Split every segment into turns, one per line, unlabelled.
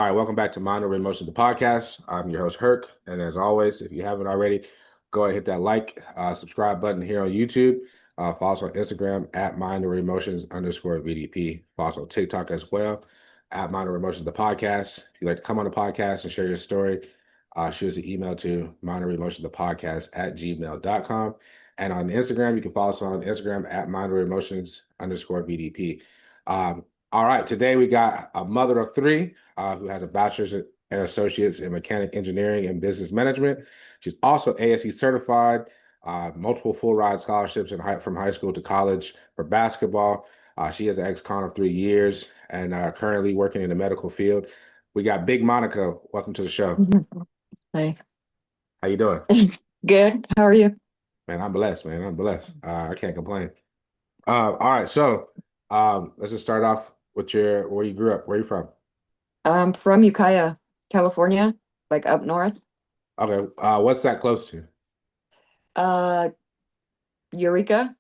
All right, welcome back to Mind Over Emotion, the podcast. I'm your host, Herc. And as always, if you haven't already, go ahead and hit that subscribe button here on YouTube. Follow us on Instagram at Mind Over Emotions _ VDP. Follow us on TikTok as well at Mind Over Emotions, the podcast. If you'd like to come on the podcast and share your story, shoot us an email to Mind Over Emotions, the podcast at gmail.com. And on Instagram, you can follow us on Instagram at Mind Over Emotions _ VDP. All right, today we got a mother of three who has a bachelor's and associates in mechanic engineering and business management. She's also ASE certified, multiple full ride scholarships from high school to college for basketball. She has an ex-con of 3 years and currently working in the medical field. We got Big Monica. Welcome to the show.
Mhm. Hey.
How you doing?
Good. How are you?
Man, I'm blessed, man. I'm blessed. I can't complain. All right, so let's just start off with where you grew up. Where you from?
I'm from Ukiah, California, like up north.
Okay, what's that close to?
Uh, Eureka?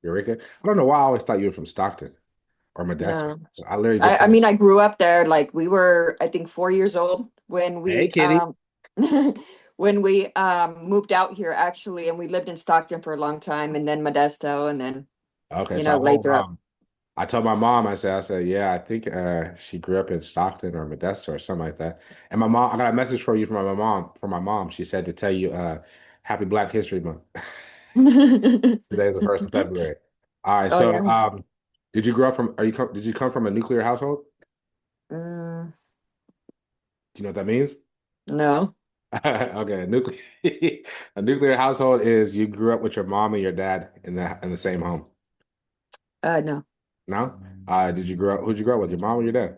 Eureka? I don't know why I always thought you were from Stockton or Modesto.
No.
I literally just
I
said,
mean, I grew up there. Like we were, I think, 4 years old when
"Hey,
we
kitty."
when we moved out here actually, and we lived in Stockton for a long time, and then Modesto, and then
Okay, so
later up.
I told my mom, I said, yeah, I think she grew up in Stockton or Modesto or something like that. And my mom, I got a message for you from my mom. She said to tell you, Happy Black History Month. Today is the 1st of February. All right,
Oh
so
yeah.
did you grow up from? Did you come from a nuclear household?
Mm,
Do you know what that means?
no.
Okay, a nuclear household is you grew up with your mom and your dad in the same home.
No.
No? Who'd you grow up with, your mom or your dad?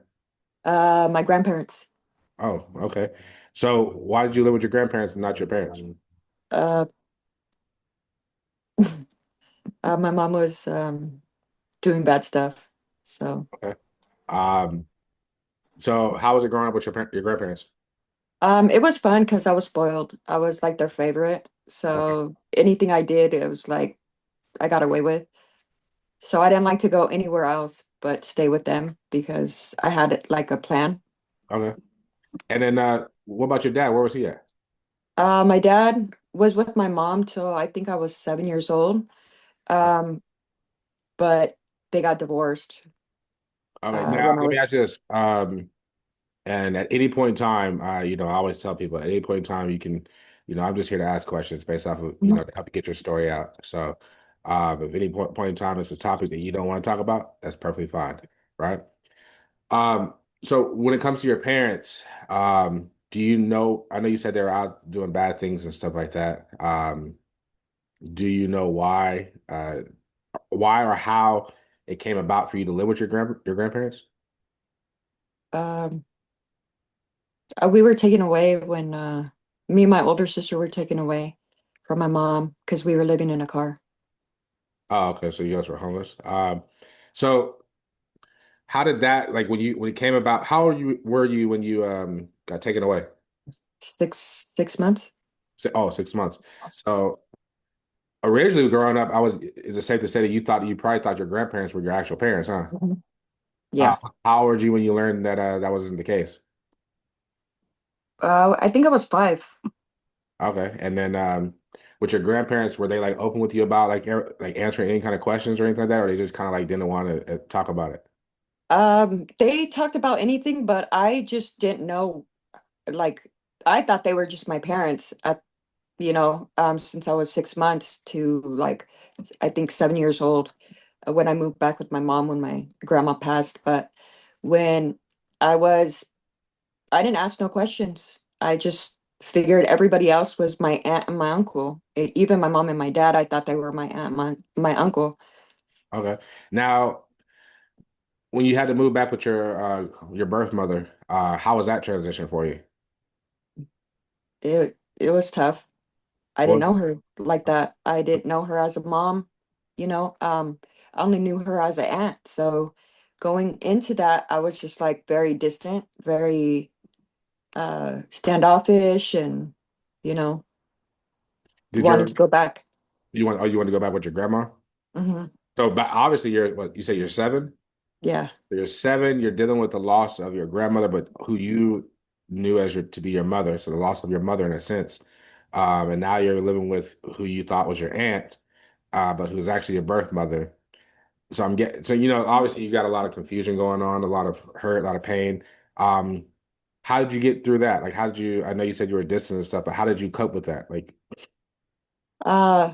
My grandparents.
Oh, okay. So why did you live with your grandparents and not your parents?
Uh, my mom was doing bad stuff. So
Okay. Um, so how was it growing up with your grandparents?
it was fun because I was spoiled. I was like their favorite.
Okay.
So anything I did, it was like I got away with. So I didn't like to go anywhere else but stay with them because I had like a plan.
Okay. And then what about your dad? Where was he at?
My dad was with my mom till I think I was 7 years old. Um, but they got divorced
Okay. Now
when I
let me ask
was
you this. And at any point in time, I always tell people at any point in time, you can, I'm just here to ask questions based off of,
Mhm.
to help you get your story out. So, if any point in time it's a topic that you don't want to talk about, that's perfectly fine, right? Um, so when it comes to your parents, do you know? I know you said they were out doing bad things and stuff like that. Do you know why or how it came about for you to live with your grandparents?
um we were taken away when me and my older sister were taken away from my mom because we were living in a car.
Oh, okay. So you guys were homeless. So how did that like when it came about? How were you when you got taken away?
6 months.
6 months. So originally growing up, is it safe to say that you probably thought your grandparents were your actual parents, huh?
Mhm.
Uh,
Yeah.
how old were you when you learned that that wasn't the case?
I think I was 5.
Okay. And then with your grandparents, were they like open with you about like answering any kind of questions or anything like that, or they just kind of like didn't want to talk about it?
They talked about anything, but I just didn't know. Like, I thought they were just my parents since I was 6 months to like, I think 7 years old when I moved back with my mom when my grandma passed. But when I was, I didn't ask no questions. I just figured everybody else was my aunt and my uncle. Even my mom and my dad, I thought they were my aunt, my uncle.
Okay. Now, when you had to move back with your birth mother, how was that transition for you?
It was tough. I didn't
What?
know her like that. I didn't know her as a mom, you know. I only knew her as an aunt. So going into that, I was just like very distant, very standoffish and, you know,
Did
wanted
your
to go back.
you want to go back with your grandma?
Hmm.
So, but obviously you're what you say you're 7.
Yeah.
You're 7, you're dealing with the loss of your grandmother, but who you knew as your to be your mother, so the loss of your mother in a sense. And now you're living with who you thought was your aunt, but who's actually your birth mother. So I'm getting so obviously you got a lot of confusion going on, a lot of hurt, a lot of pain. Um, how did you get through that? Like, how did you? I know you said you were distant and stuff, but how did you cope with that? Like,
Uh,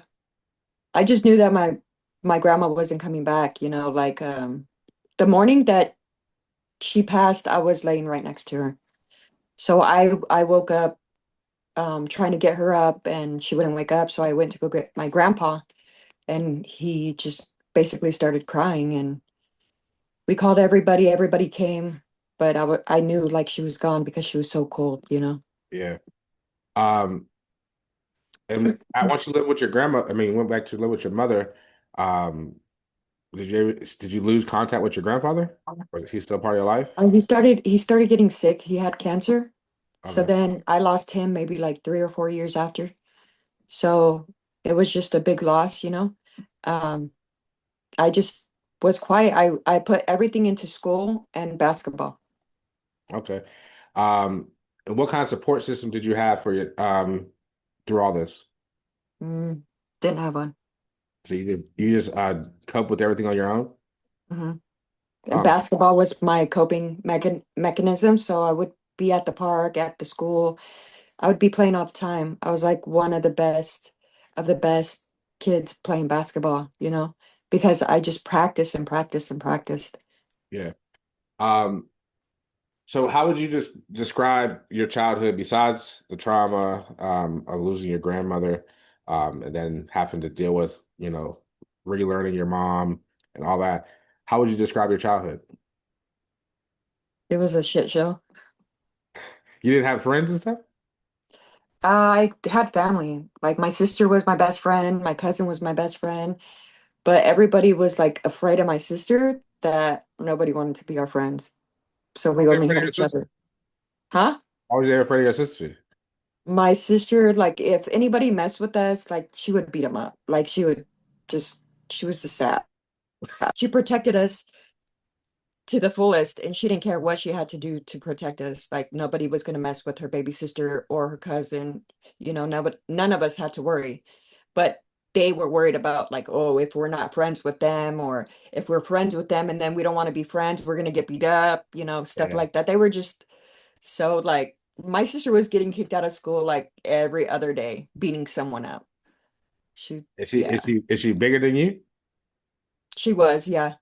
I just knew that my grandma wasn't coming back, the morning that she passed, I was laying right next to her. So I woke up trying to get her up and she wouldn't wake up, so I went to go get my grandpa and he just basically started crying and we called everybody, everybody came, but I knew like she was gone because she was so cold.
yeah. Um, and once you lived with your grandma, I mean, went back to live with your mother. Um, did you lose contact with your grandfather? Or is he still part of your life?
He started getting sick. He had cancer. So
Okay.
then I lost him maybe like 3 or 4 years after. So it was just a big loss. Um, I just was quiet. I put everything into school and basketball.
Okay. Um, and what kind of support system did you have for your through all this?
Mm, didn't have one.
So you just cope with everything on your own?
hmm And
Oh,
basketball was my coping mechanism. So I would be at the park, at the school. I would be playing all the time. I was like one of the best kids playing basketball, because I just practiced and practiced and practiced.
yeah. Um, so how would you just describe your childhood besides the trauma of losing your grandmother, and then having to deal with, relearning your mom and all that? How would you describe your childhood?
It was a shit show.
You didn't have friends and stuff?
I had family. Like my sister was my best friend, my cousin was my best friend, but everybody was like afraid of my sister that nobody wanted to be our friends. So
Why
we
was they
only
afraid of
had
your
each
sister?
other. Huh?
Why was they afraid of your sister?
My sister, like if anybody messed with us, like she would beat them up. Like just, she was the sap. She protected us to the fullest and she didn't care what she had to do to protect us. Like nobody was going to mess with her baby sister or her cousin. None of us had to worry. But they were worried about like, oh, if we're not friends with them or if we're friends with them and then we don't want to be friends, we're going to get beat up, stuff
Yeah.
like that. They were just so like my sister was getting kicked out of school like every other day, beating someone up. She,
Is she is
yeah,
she is she bigger than you?
she was, yeah.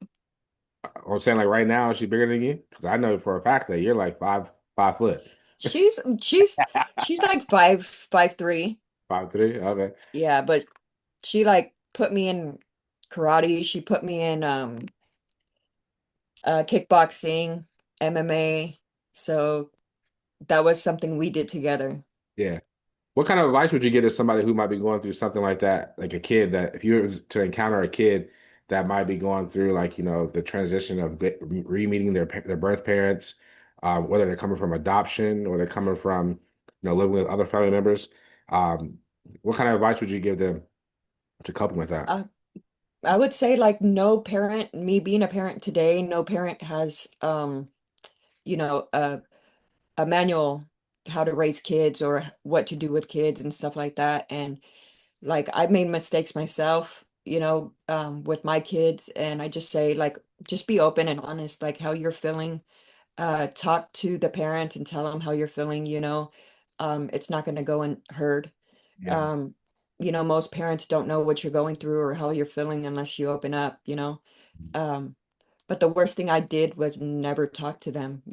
I'm saying like right now, is she bigger than you? Because I know for a fact that you're like 5 foot.
She's she's she's like 5'3".
5'3". Okay.
Yeah, but she like put me in karate. She put me in kickboxing, MMA. So that was something we did together.
Yeah. What kind of advice would you give to somebody who might be going through something like that? Like a kid that if you were to encounter a kid that might be going through like, the transition of re-meeting their birth parents, whether they're coming from adoption or they're coming from, living with other family members. Um, what kind of advice would you give them to coping with that?
Uh, I would say like no parent, me being a parent today, no parent has you know, a a manual how to raise kids or what to do with kids and stuff like that. And like I've made mistakes myself, with my kids, and I just say like just be open and honest, like how you're feeling. Talk to the parent and tell them how you're feeling. It's not going to go unheard.
Yeah.
Um, most parents don't know what you're going through or how you're feeling unless you open up. Um, but the worst thing I did was never talk to them.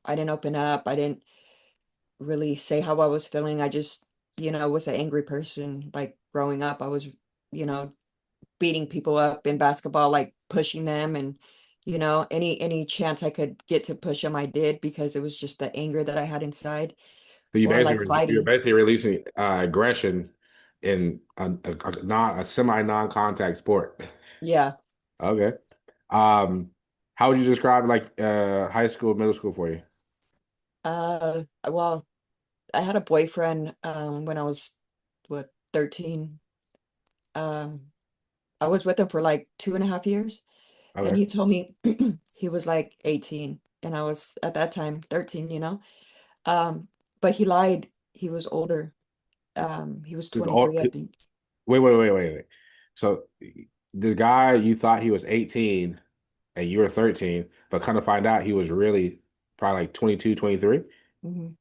I didn't open up. I didn't really say how I was feeling. I just was an angry person. Like growing up, I was, you know, beating people up in basketball, like pushing them and any chance I could get to push them, I did because it was just the anger that I had inside
So you
or like
basically you're
fighting.
basically releasing aggression in a semi non-contact sport.
Yeah.
Okay. Um, how would you describe like high school, middle school for you?
Well, I had a boyfriend when I was what 13. Um I was with him for like 2.5 years. And
Okay.
he told me he was like 18 and I was at that time 13, you know. Um, but he lied. He was older. He was
Dude, oh,
23, I think.
wait. So this guy, you thought he was 18 and you were 13, but kind of find out he was really probably like 22, 23.
Hmm.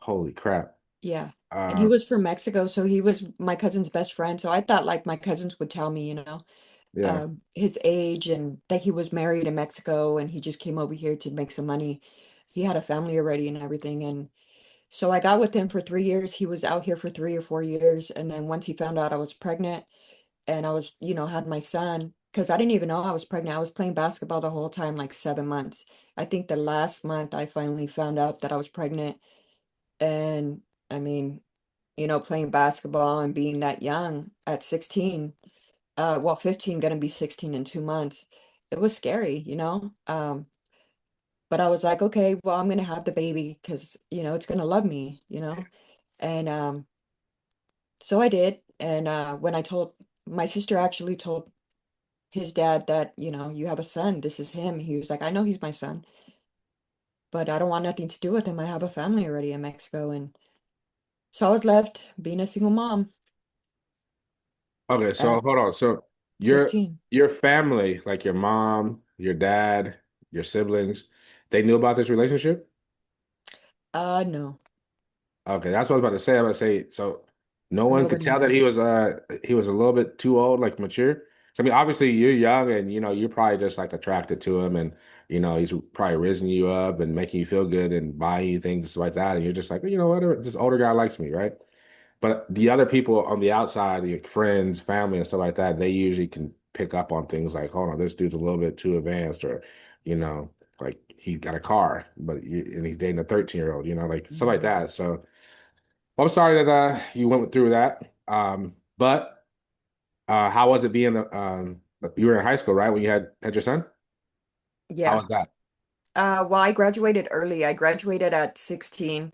Holy crap.
Yeah. And he
Uh,
was from Mexico, so he was my cousin's best friend. So I thought like my cousins would tell me, you know,
yeah.
his age and that he was married in Mexico and he just came over here to make some money. He had a family already and everything. And so I got with him for 3 years. He was out here for 3 or 4 years. And then once he found out I was pregnant and I was, you know, had my son, because I didn't even know I was pregnant. I was playing basketball the whole time, like 7 months. I think the last month I finally found out that I was pregnant. And I mean, you know, playing basketball and being that young at 16, well, 15, gonna be 16 in 2 months. It was scary, you know? But I was like, okay, well, I'm gonna have the baby because, you know, it's gonna love me, you know? And so I did. And when I told my sister actually told his dad that, you know, you have a son, this is him. He was like, I know he's my son, but I don't want nothing to do with him. I have a family already in Mexico. And so I was left being a single mom
Okay, so
at
hold on. So your
15.
your family, like your mom, your dad, your siblings, they knew about this relationship?
No,
Okay, that's what I was about to say. I was about to say, so no one could
nobody
tell that
knew.
he was a little bit too old, like mature. So I mean, obviously you're young and you're probably just like attracted to him and he's probably raising you up and making you feel good and buying you things and stuff like that. And you're just like, you know what, this older guy likes me, right? But the other people on the outside, your friends, family, and stuff like that, they usually can pick up on things like, hold on, this dude's a little bit too advanced, or, you know, like he got a car, and he's dating a 13-year-old, like stuff like
Mhm.
that. So I'm sorry that you went through that. But how was it being you were in high school, right? When you had your son? How
Yeah.
was that?
Well, I graduated early. I graduated at 16.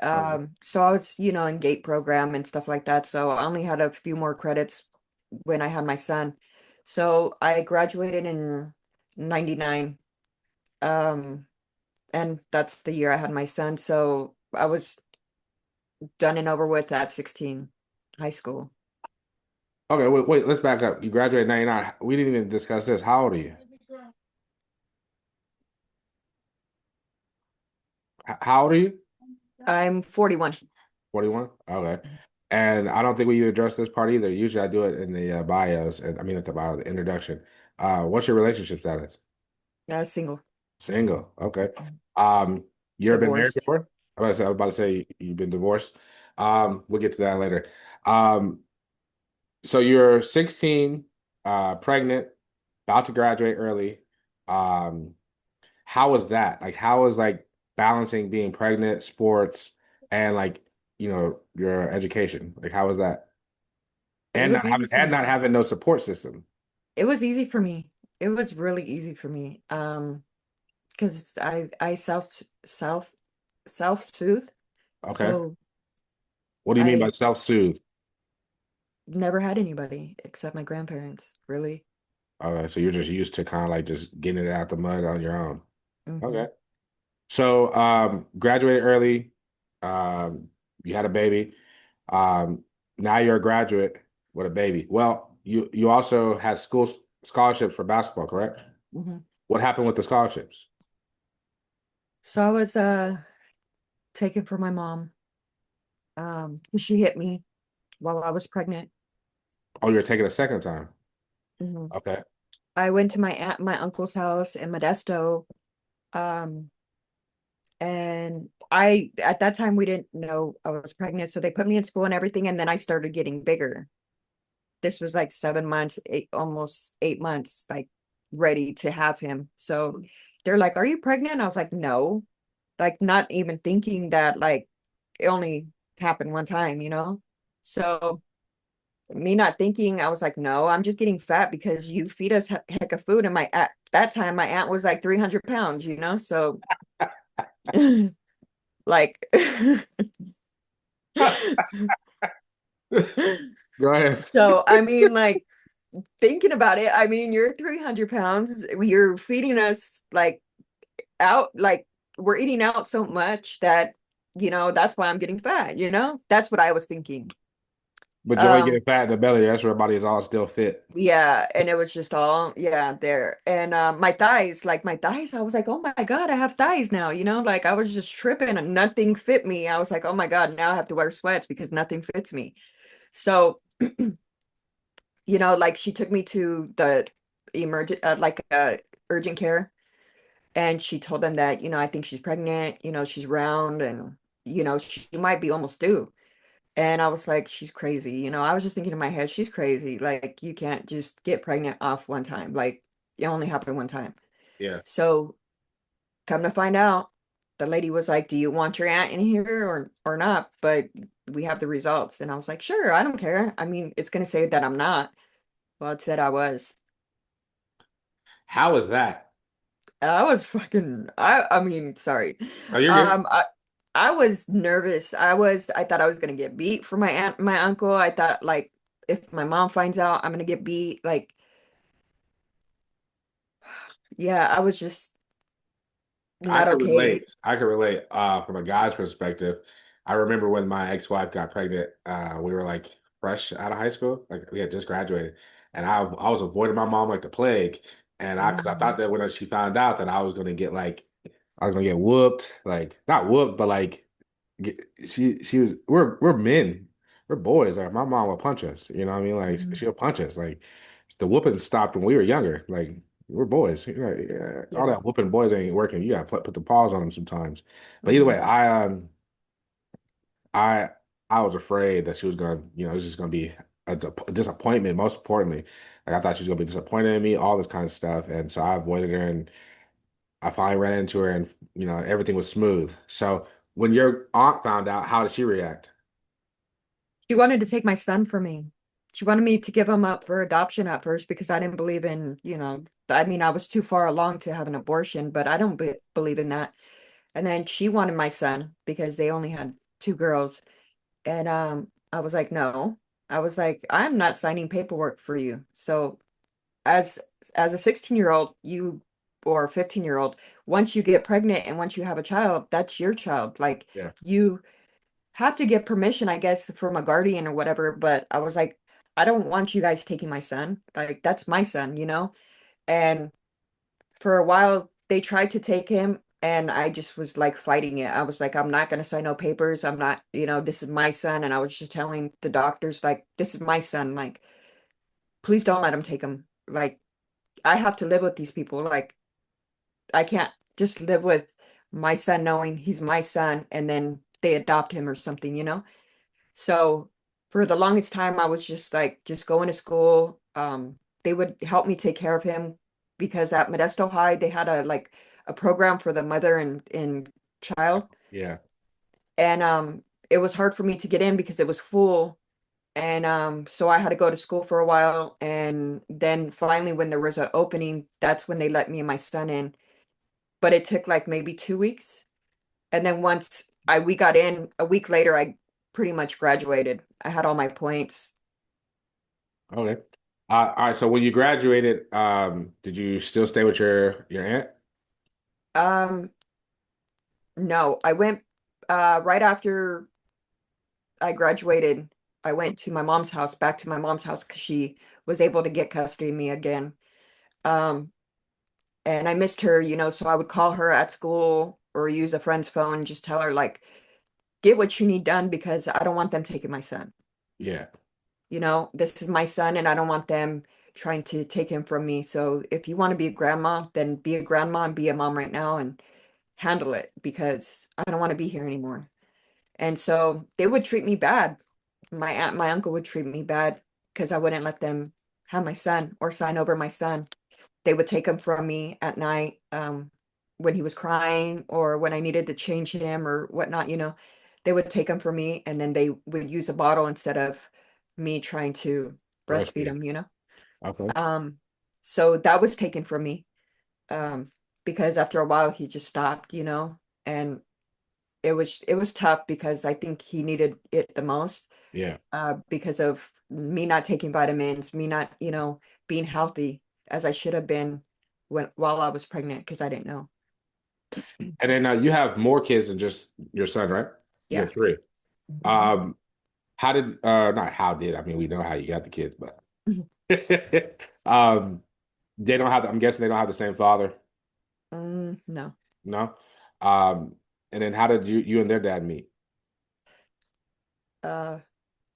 Okay.
So I was, you know, in GATE program and stuff like that. So I only had a few more credits when I had my son. So I graduated in 99. Um, and that's the year I had my son. So I was done and over with at 16, high school.
Okay, wait, let's back up. You graduated in 99. We didn't even discuss this. How old are you? How old are you?
I'm 41.
41? Okay. And I don't think we addressed this part either. Usually I do it in the bios, and I mean at the bio, the introduction. What's your relationship status?
Single,
Single. Okay. Um, you ever been married
divorced.
before? I was about to say you've been divorced. We'll get to that later. Um, so you're 16, pregnant, about to graduate early. Um, how was that? Like, how was like balancing being pregnant, sports, and like, your education? Like, how was that?
It
And not
was easy
having
for me.
no support system.
It was easy for me. It was really easy for me. Because I self-soothe.
Okay.
So
What do you mean by
I
self-soothe?
never had anybody except my grandparents, really.
Okay, so you're just used to kind of like just getting it out the mud on your own.
Hmm.
Okay. So graduated early, um, you had a baby. Um, now you're a graduate with a baby. Well, you also had school scholarships for basketball, correct?
Hmm.
What happened with the scholarships?
So I was taken from my mom. She hit me while I was pregnant.
Oh, you're taking a second time.
Hmm.
Okay.
I went to my uncle's house in Modesto. Um, and I at that time we didn't know I was pregnant, so they put me in school and everything, and then I started getting bigger. This was like 7 months, almost 8 months, like ready to have him. So they're like, "Are you pregnant?" I was like, "No," like not even thinking that like it only happened one time, you know? So me not thinking, I was like, "No, I'm just getting fat because you feed us heck of food." And my at that time, my aunt was like 300 pounds, you know? So like,
Go ahead.
so I mean, like. thinking about it, I mean, you're 300 pounds. You're feeding us like out, like we're eating out so much that, that's why I'm getting fat, That's what I was thinking.
But you only
Um,
get fat in the belly. That's where your body is all still fit.
yeah, and it was just all, yeah, there. And my thighs, I was like, oh my God, I have thighs now, like I was just tripping and nothing fit me. I was like, oh my God, now I have to wear sweats because nothing fits me. So, like she took me to the emergent, urgent care, and she told them that, I think she's pregnant, she's round and, she might be almost due. And I was like, she's crazy. I was just thinking in my head, she's crazy. Like, you can't just get pregnant off one time. Like, it only happened one time.
Yeah.
So, come to find out, the lady was like, do you want your aunt in here or not? But we have the results. And I was like, sure, I don't care. I mean, it's going to say that I'm not. Well, it said I was.
How is that?
I was fucking, I mean, sorry.
Oh, you're good.
Um, I, I was nervous. I thought I was gonna get beat for my aunt, my uncle. I thought like if my mom finds out, I'm gonna get beat. Like, yeah, I was just
I
not
could
okay.
relate. I could relate from a guy's perspective. I remember when my ex-wife got pregnant, we were like fresh out of high school. Like we had just graduated. And I was avoiding my mom like the plague. And cause I
Mhm.
thought that when she found out that I was gonna get like I was gonna get whooped, like not whooped, but like she was we're men. We're boys. Like my mom will punch us. You know what I mean? Like
Mhm.
she'll punch us. Like the whooping stopped when we were younger. Like we're boys. You know, yeah, all
Yeah.
that whooping boys ain't working. You gotta put the paws on them sometimes. But either way,
Mhm.
I I was afraid that she was gonna, it was just gonna be a disappointment. Most importantly, like I thought she was gonna be disappointed in me, all this kind of stuff, and so I avoided her, and I finally ran into her, and everything was smooth. So when your aunt found out, how did she react?
She wanted to take my son from me. She wanted me to give him up for adoption at first because I didn't believe in, I mean, I was too far along to have an abortion, but I don't be believe in that. And then she wanted my son because they only had two girls. And I was like, no. I was like, I'm not signing paperwork for you. So as as a 16-year-old, you or 15-year-old, once you get pregnant and once you have a child, that's your child. Like
Yeah,
you have to get permission, I guess, from a guardian or whatever. But I was like, I don't want you guys taking my son. Like that's my son. And for a while they tried to take him and I just was like fighting it. I was like, I'm not gonna sign no papers. I'm not, this is my son. And I was just telling the doctors, like, this is my son. Like, please don't let him take him. Like, I have to live with these people. Like, I can't just live with my son knowing he's my son and then they adopt him or something. So for the longest time, I was just like, just going to school. They would help me take care of him because at Modesto High, they had a program for the mother and child.
yeah.
And it was hard for me to get in because it was full. And so I had to go to school for a while. And then finally, when there was an opening, that's when they let me and my son in. But it took like maybe 2 weeks. And then once we got in, a week later, I pretty much graduated. I had all my points.
Okay. All right. So when you graduated, did you still stay with your aunt?
Um, no, I went right after I graduated. I went to my mom's house, back to my mom's house because she was able to get custody of me again. Um, and I missed her, so I would call her at school or use a friend's phone, and just tell her like, get what you need done because I don't want them taking my son.
Yeah.
This is my son and I don't want them trying to take him from me. So if you want to be a grandma, then be a grandma and be a mom right now and handle it because I don't want to be here anymore. And so they would treat me bad. My aunt, my uncle would treat me bad because I wouldn't let them have my son or sign over my son. They would take him from me at night when he was crying or when I needed to change him or whatnot. They would take him from me and then they would use a bottle instead of me trying to breastfeed
Breastfeed.
him.
Okay.
Um, so that was taken from me um, because after a while he just stopped, and it was tough because I think he needed it the most
Yeah.
because of me not taking vitamins, me not, being healthy as I should have been while I was pregnant because I didn't know.
And then you have more kids than just your son, right? You
Yeah.
have three.
Mhm.
Um, how did not how did I mean we know how you got the kids, but um they don't have I'm guessing they don't have the same father.
No.
No. Um, and then how did you and their dad meet?
Uh,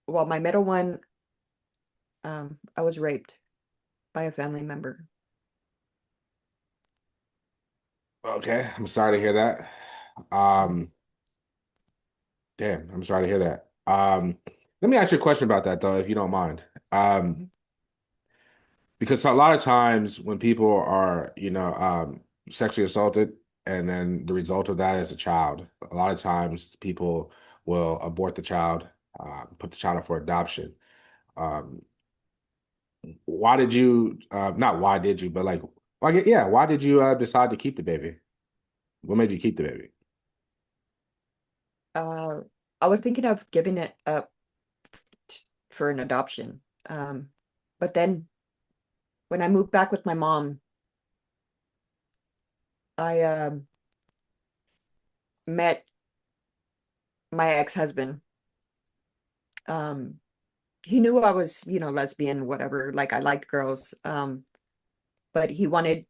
well, my middle one, I was raped by a family member.
Okay, I'm sorry to hear that.
Mhm.
Um, damn, I'm sorry to hear that. Let me ask you a question about that though, if you don't mind. Um,
Mhm.
because a lot of times when people are, sexually assaulted and then the result of that is a child, a lot of times people will abort the child, put the child up for adoption. Um, why did you, not why did you, but like, yeah, why did you decide to keep the baby? What made you keep the baby?
Uh, I was thinking of giving it up for an adoption. But then when I moved back with my mom, I met my ex-husband. Um, he knew I was, lesbian, whatever, like I liked girls. But he wanted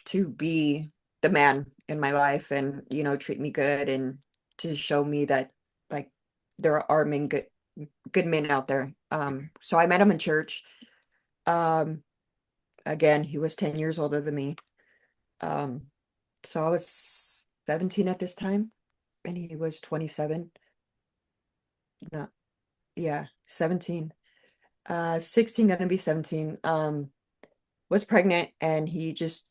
to be the man in my life and, treat me good and to show me that like there are good men out there. So I met him in church. Um, Again, he was 10 years older than me. Um, so I was 17 at this time and he was 27. No, yeah, 17. 16 gonna be 17. Was pregnant and he just,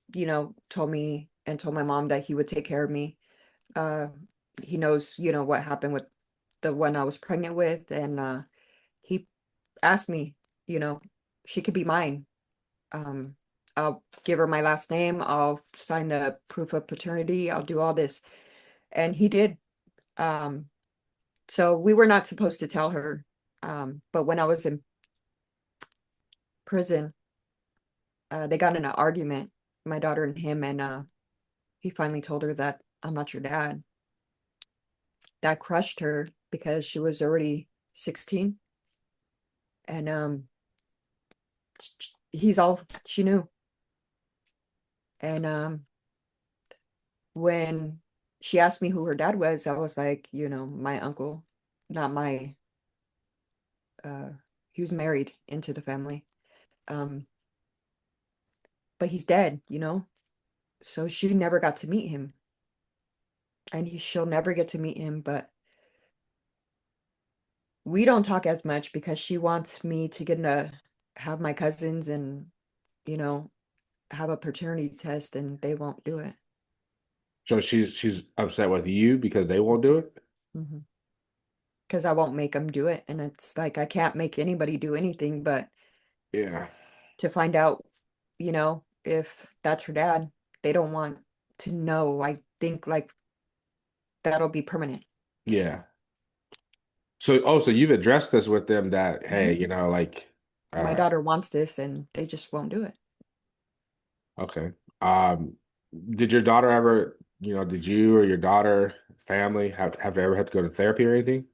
told me and told my mom that he would take care of me. Uh, he knows, what happened with the one I was pregnant with, and he asked me, you know, she could be mine. Um, I'll give her my last name, I'll sign the proof of paternity, I'll do all this. And he did. Um, so we were not supposed to tell her. But when I was in prison, they got in an argument, my daughter and him, and he finally told her that I'm not your dad. That crushed her because she was already 16, and he's all she knew. And when she asked me who her dad was, I was like, my uncle, not my uh he was married into the family. Um, but he's dead, so she never got to meet him, and she'll never get to meet him. But we don't talk as much because she wants me to get to have my cousins and, you know, have a paternity test, and they won't do it.
So she's upset with you because they won't do it?
Mhm. Because I won't make them do it. And it's like I can't make anybody do anything but
Yeah.
to find out, if that's her dad. They don't want to know. I think like that'll be permanent.
Yeah. So you've addressed this with them that, hey,
Mhm. My
uh,
daughter wants this and they just won't do it.
okay. Um, did your daughter ever, did you or your daughter, family have they ever had to go to therapy or anything?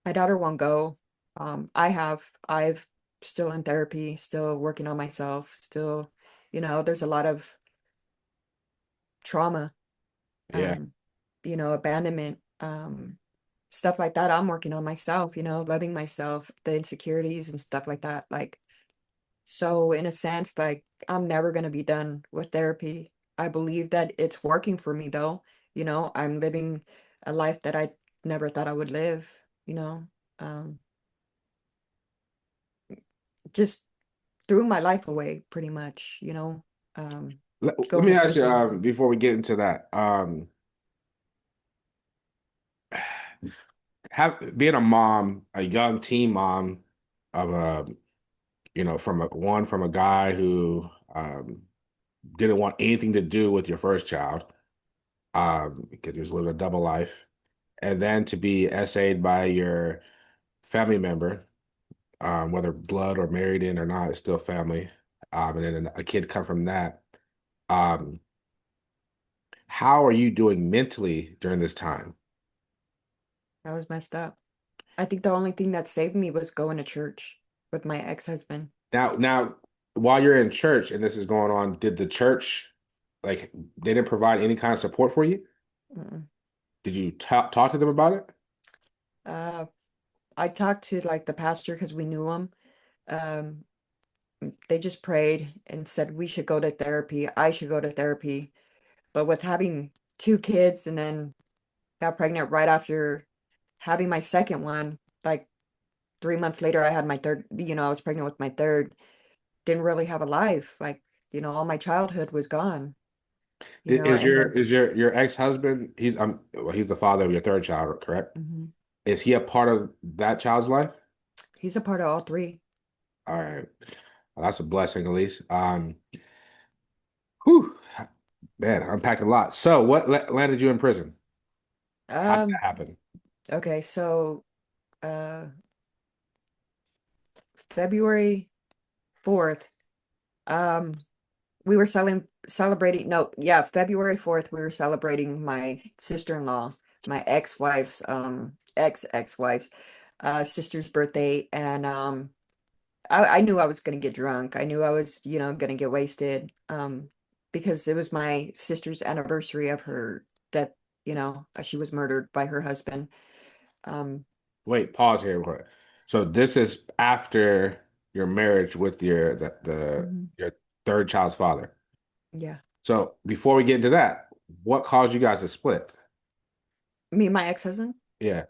My daughter won't go. I've still in therapy, still working on myself, still, there's a lot of trauma,
Yeah.
um, abandonment, stuff like that. I'm working on myself, loving myself, the insecurities and stuff like that. Like, so in a sense, like I'm never gonna be done with therapy. I believe that it's working for me though. I'm living a life that I never thought I would live, you know. Um, just threw my life away pretty much, um,
Let
going
me
to
ask you,
prison.
before we get into that, have being a mom, a young teen mom of a, from a guy who didn't want anything to do with your first child, because he was living a double life, and then to be essayed by your family member whether blood or married in or not, it's still family. And then a kid come from that. Um, how are you doing mentally during this time?
I was messed up. I think the only thing that saved me was going to church with my ex-husband.
Now, while you're in church and this is going on, did the church like they didn't provide any kind of support for you?
Mm-mm.
Did you talk to them about it?
Uh, I talked to like the pastor because we knew him. Um, they just prayed and said we should go to therapy. I should go to therapy. But with having two kids and then got pregnant right after having my second one, like 3 months later, I had my third, I was pregnant with my third, didn't really have a life. Like, all my childhood was gone,
Is
and
your
then
is your ex-husband, he's the father of your third child, correct?
mhm,
Is he a part of that child's life?
he's a part of all three.
All right. Well, that's a blessing at least. Whew, man, I unpacked a lot. So what landed you in prison? How did
Um,
that happen?
okay, so uh February 4th, um, we were celebrating, no, yeah, February 4th, we were celebrating my sister-in-law, my ex-wife's, ex-ex-wife's sister's birthday, and I knew I was gonna get drunk. I knew I was, gonna get wasted, because it was my sister's anniversary of her death, she was murdered by her husband. Um,
Wait, pause here. Real quick. So this is after your marriage with
mhm,
your third child's father.
yeah.
So before we get into that, what caused you guys to split?
Me and my ex-husband,
Yeah.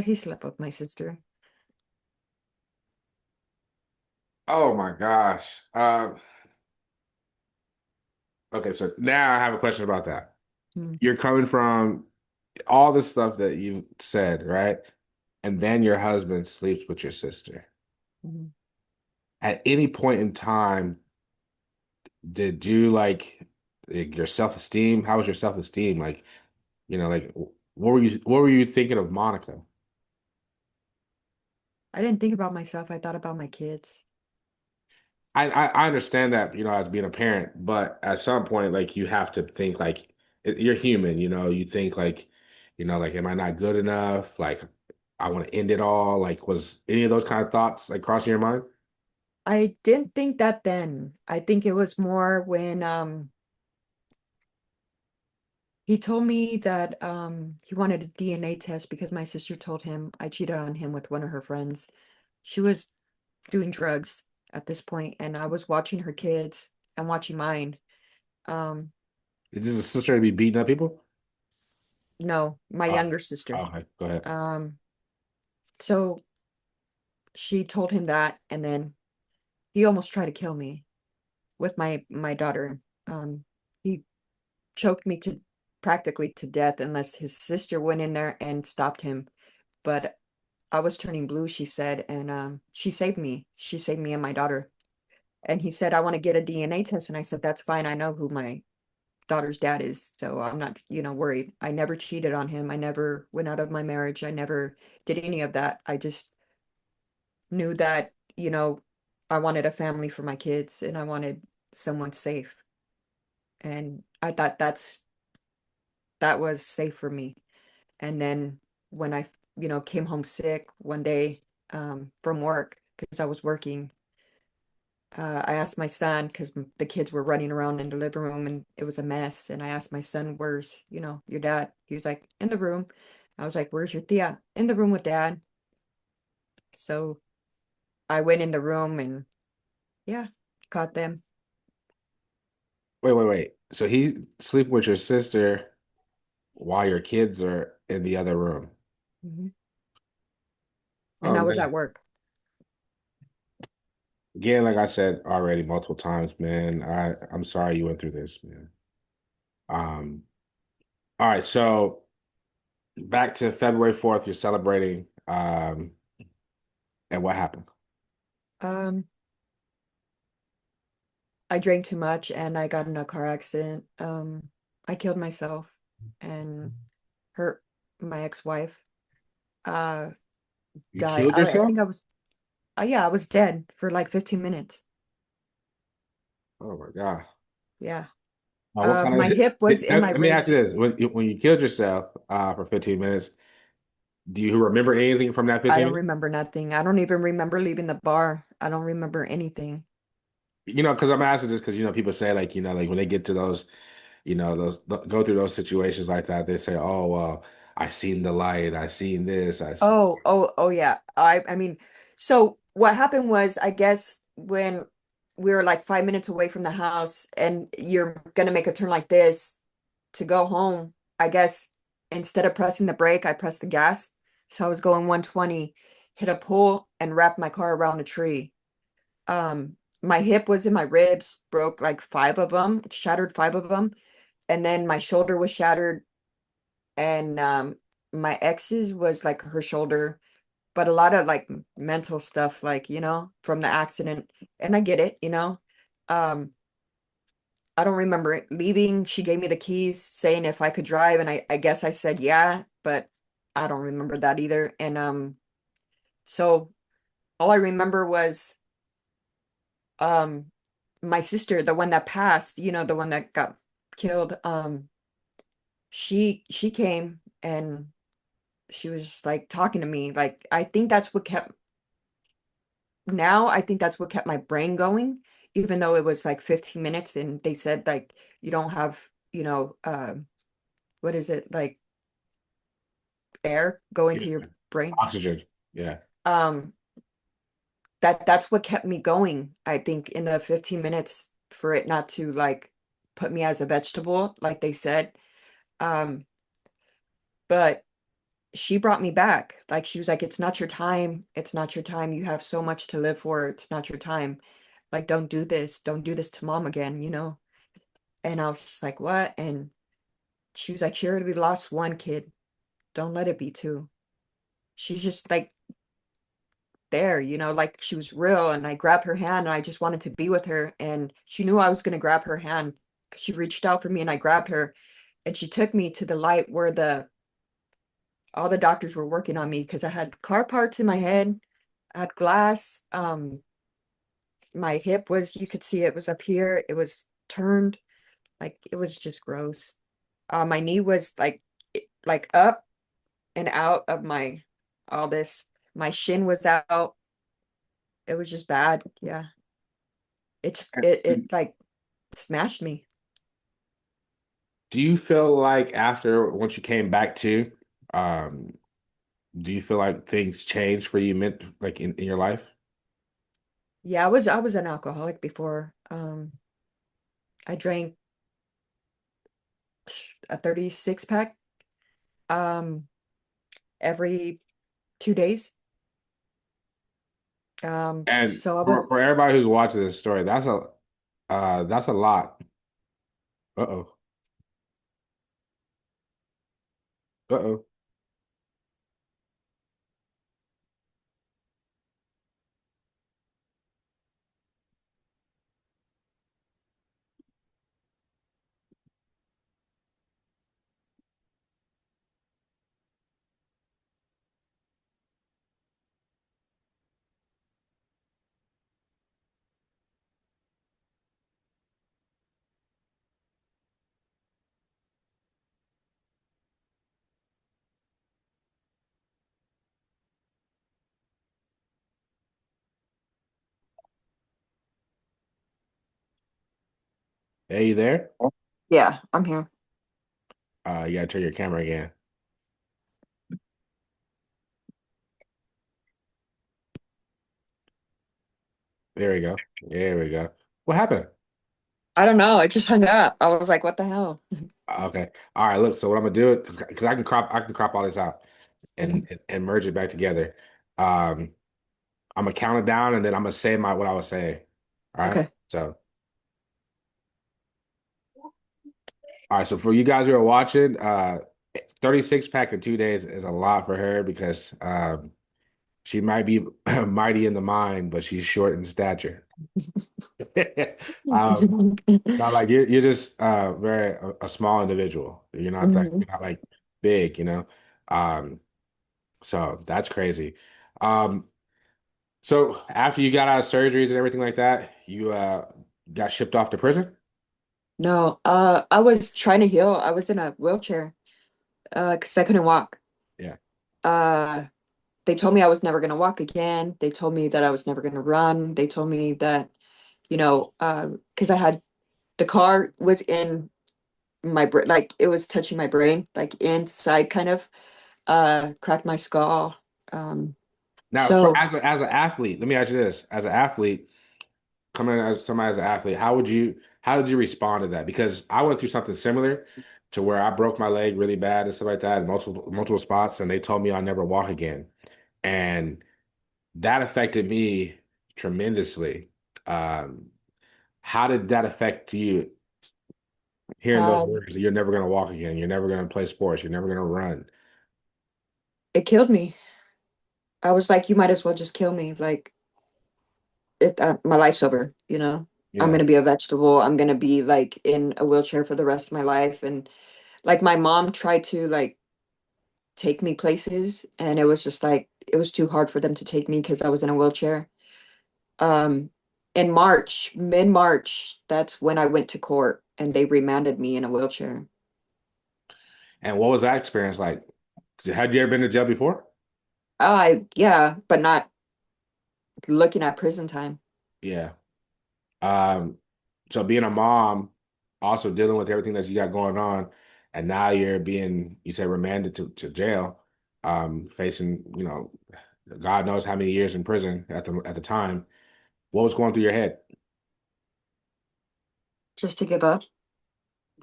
he slept with my sister.
Oh my gosh. Okay, so now I have a question about that.
Mm,
You're coming from all the stuff that you said, right? And then your husband sleeps with your sister.
mhm.
At any point in time, did you like your self-esteem? How was your self-esteem? Like, like what were you thinking of Monica?
I didn't think about myself. I thought about my kids.
I understand that, as being a parent, but at some point, like you have to think like you're human, you think like, am I not good enough? Like I want to end it all. Like, was any of those kind of thoughts like crossing your mind?
I didn't think that then. I think it was more when he told me that he wanted a DNA test because my sister told him I cheated on him with one of her friends. She was doing drugs at this point, and I was watching her kids and watching mine. Um,
Is this a sister to be beating up people?
no, my
Oh,
younger sister.
okay, go ahead.
Um, so she told him that, and then he almost tried to kill me with my daughter. He choked me to practically to death unless his sister went in there and stopped him. But I was turning blue, she said, and she saved me. She saved me and my daughter. And he said, I want to get a DNA test. And I said, that's fine. I know who my daughter's dad is. So I'm not, worried. I never cheated on him. I never went out of my marriage. I never did any of that. I just knew that, I wanted a family for my kids and I wanted someone safe. And I thought that was safe for me. And then when I, came home sick one day from work because I was working, I asked my son because the kids were running around in the living room and it was a mess. And I asked my son, "Where's, your dad?" He was like, "In the room." I was like, "Where's your Tia?" "In the room with dad." So I went in the room and yeah, caught them.
Wait. So he sleeping with your sister while your kids are in the other room.
Mhm. And
Oh
I was at
man.
work.
Again, like I said already multiple times, man, I'm sorry you went through this, man. Um, all right, so back to February 4th, you're celebrating, and what happened?
Um, I drank too much and I got in a car accident. I killed myself and hurt my ex-wife. Uh,
You
died.
killed
I
yourself?
think I was. Yeah, I was dead for like 15 minutes.
Oh my God.
Yeah.
What kind
My
of
hip was in my
let me ask you
ribs.
this. When you killed yourself for 15 minutes, do you remember anything from that
I
15
don't
minutes?
remember nothing. I don't even remember leaving the bar. I don't remember anything.
Because I'm asking this because people say like like when they get to those those go through those situations like that, they say, "Oh, well, I seen the light. I seen this. I see."
Oh yeah. I mean, so what happened was, I guess when we were like 5 minutes away from the house and you're gonna make a turn like this to go home, I guess instead of pressing the brake, I pressed the gas. So I was going 120, hit a pole and wrapped my car around a tree. My hip was in my ribs, broke like five of them, shattered five of them, and then my shoulder was shattered, and my ex's was like her shoulder, but a lot of like mental stuff, like, from the accident. And I get it. Um, I don't remember it leaving. She gave me the keys saying if I could drive, and I guess I said yeah, but I don't remember that either. And so all I remember was um my sister, the one that passed, the one that got killed. She came and she was just like talking to me. Like, I think that's what kept my brain going, even though it was like 15 minutes and they said like you don't have, what is it, like air going
Yeah.
to your brain.
Oxygen. Yeah.
Um, that's what kept me going, I think, in the 15 minutes, for it not to like put me as a vegetable, like they said. Um, but she brought me back. Like, she was like, it's not your time. It's not your time. You have so much to live for. It's not your time. Like, don't do this. Don't do this to mom again. And I was just like, what? And she was like, she already lost one kid. Don't let it be two. She's just like there, like she was real. And I grabbed her hand and I just wanted to be with her. And she knew I was going to grab her hand. She reached out for me and I grabbed her, and she took me to the light where all the doctors were working on me because I had car parts in my head. I had glass. My hip was, you could see it was up here. It was turned. Like, it was just gross. My knee was like up and out of all this. My shin was out. It was just bad. Yeah. It like smashed me.
Do you feel like after once you came back to, um, do you feel like things changed for you meant like in your life?
Yeah, I was an alcoholic before. I drank a 36 pack um every 2 days.
And
So I
for
was
for everybody who's watching this story, that's a lot. Uh-oh. Uh-oh. Hey, you there?
Yeah, I'm here.
You gotta turn your camera again. There we go. There we go. What happened?
I don't know. I just hung up. I was like, what the hell?
Okay. All right, look, so what I'm gonna do, because I can crop all this out
Okay.
and merge it back together. Um, I'm gonna count it down and then I'm gonna say what I was saying. All right.
Okay.
So, all right. So for you guys who are watching, 36 pack in 2 days is a lot for her because she might be mighty in the mind, but she's short in stature. Um, not like you're just very a small individual.
Mhm.
You're not like big. So that's crazy. Um, So after you got out of surgeries and everything like that, you got shipped off to prison?
No, I was trying to heal. I was in a wheelchair, because I couldn't walk.
Yeah.
Uh, they told me I was never gonna walk again. They told me that I was never gonna run. They told me that, because I had the car was in my brain, like it was touching my brain, like inside, kind of, cracked my skull. Um,
Now, for
so
as an athlete, let me ask you this: as an athlete, coming as somebody as an athlete, how did you respond to that? Because I went through something similar to where I broke my leg really bad and stuff like that in multiple spots, and they told me I'll never walk again, and that affected me tremendously. Um, how did that affect you? Hearing those
um,
words, that you're never going to walk again, you're never going to play sports, you're never going to run.
it killed me. I was like, you might as well just kill me. Like, my life's over, you know? I'm
Yeah.
gonna be a vegetable. I'm gonna be like in a wheelchair for the rest of my life. And like my mom tried to like take me places, and it was just like it was too hard for them to take me because I was in a wheelchair. Um, in March, mid-March, that's when I went to court and they remanded me in a wheelchair.
And what was that experience like? Had you ever been to jail before?
Yeah, but not looking at prison time.
Yeah. Um, so being a mom, also dealing with everything that you got going on, and now you're being, you say, remanded to jail, facing, God knows how many years in prison at the time. What was going through your head?
Just to give up,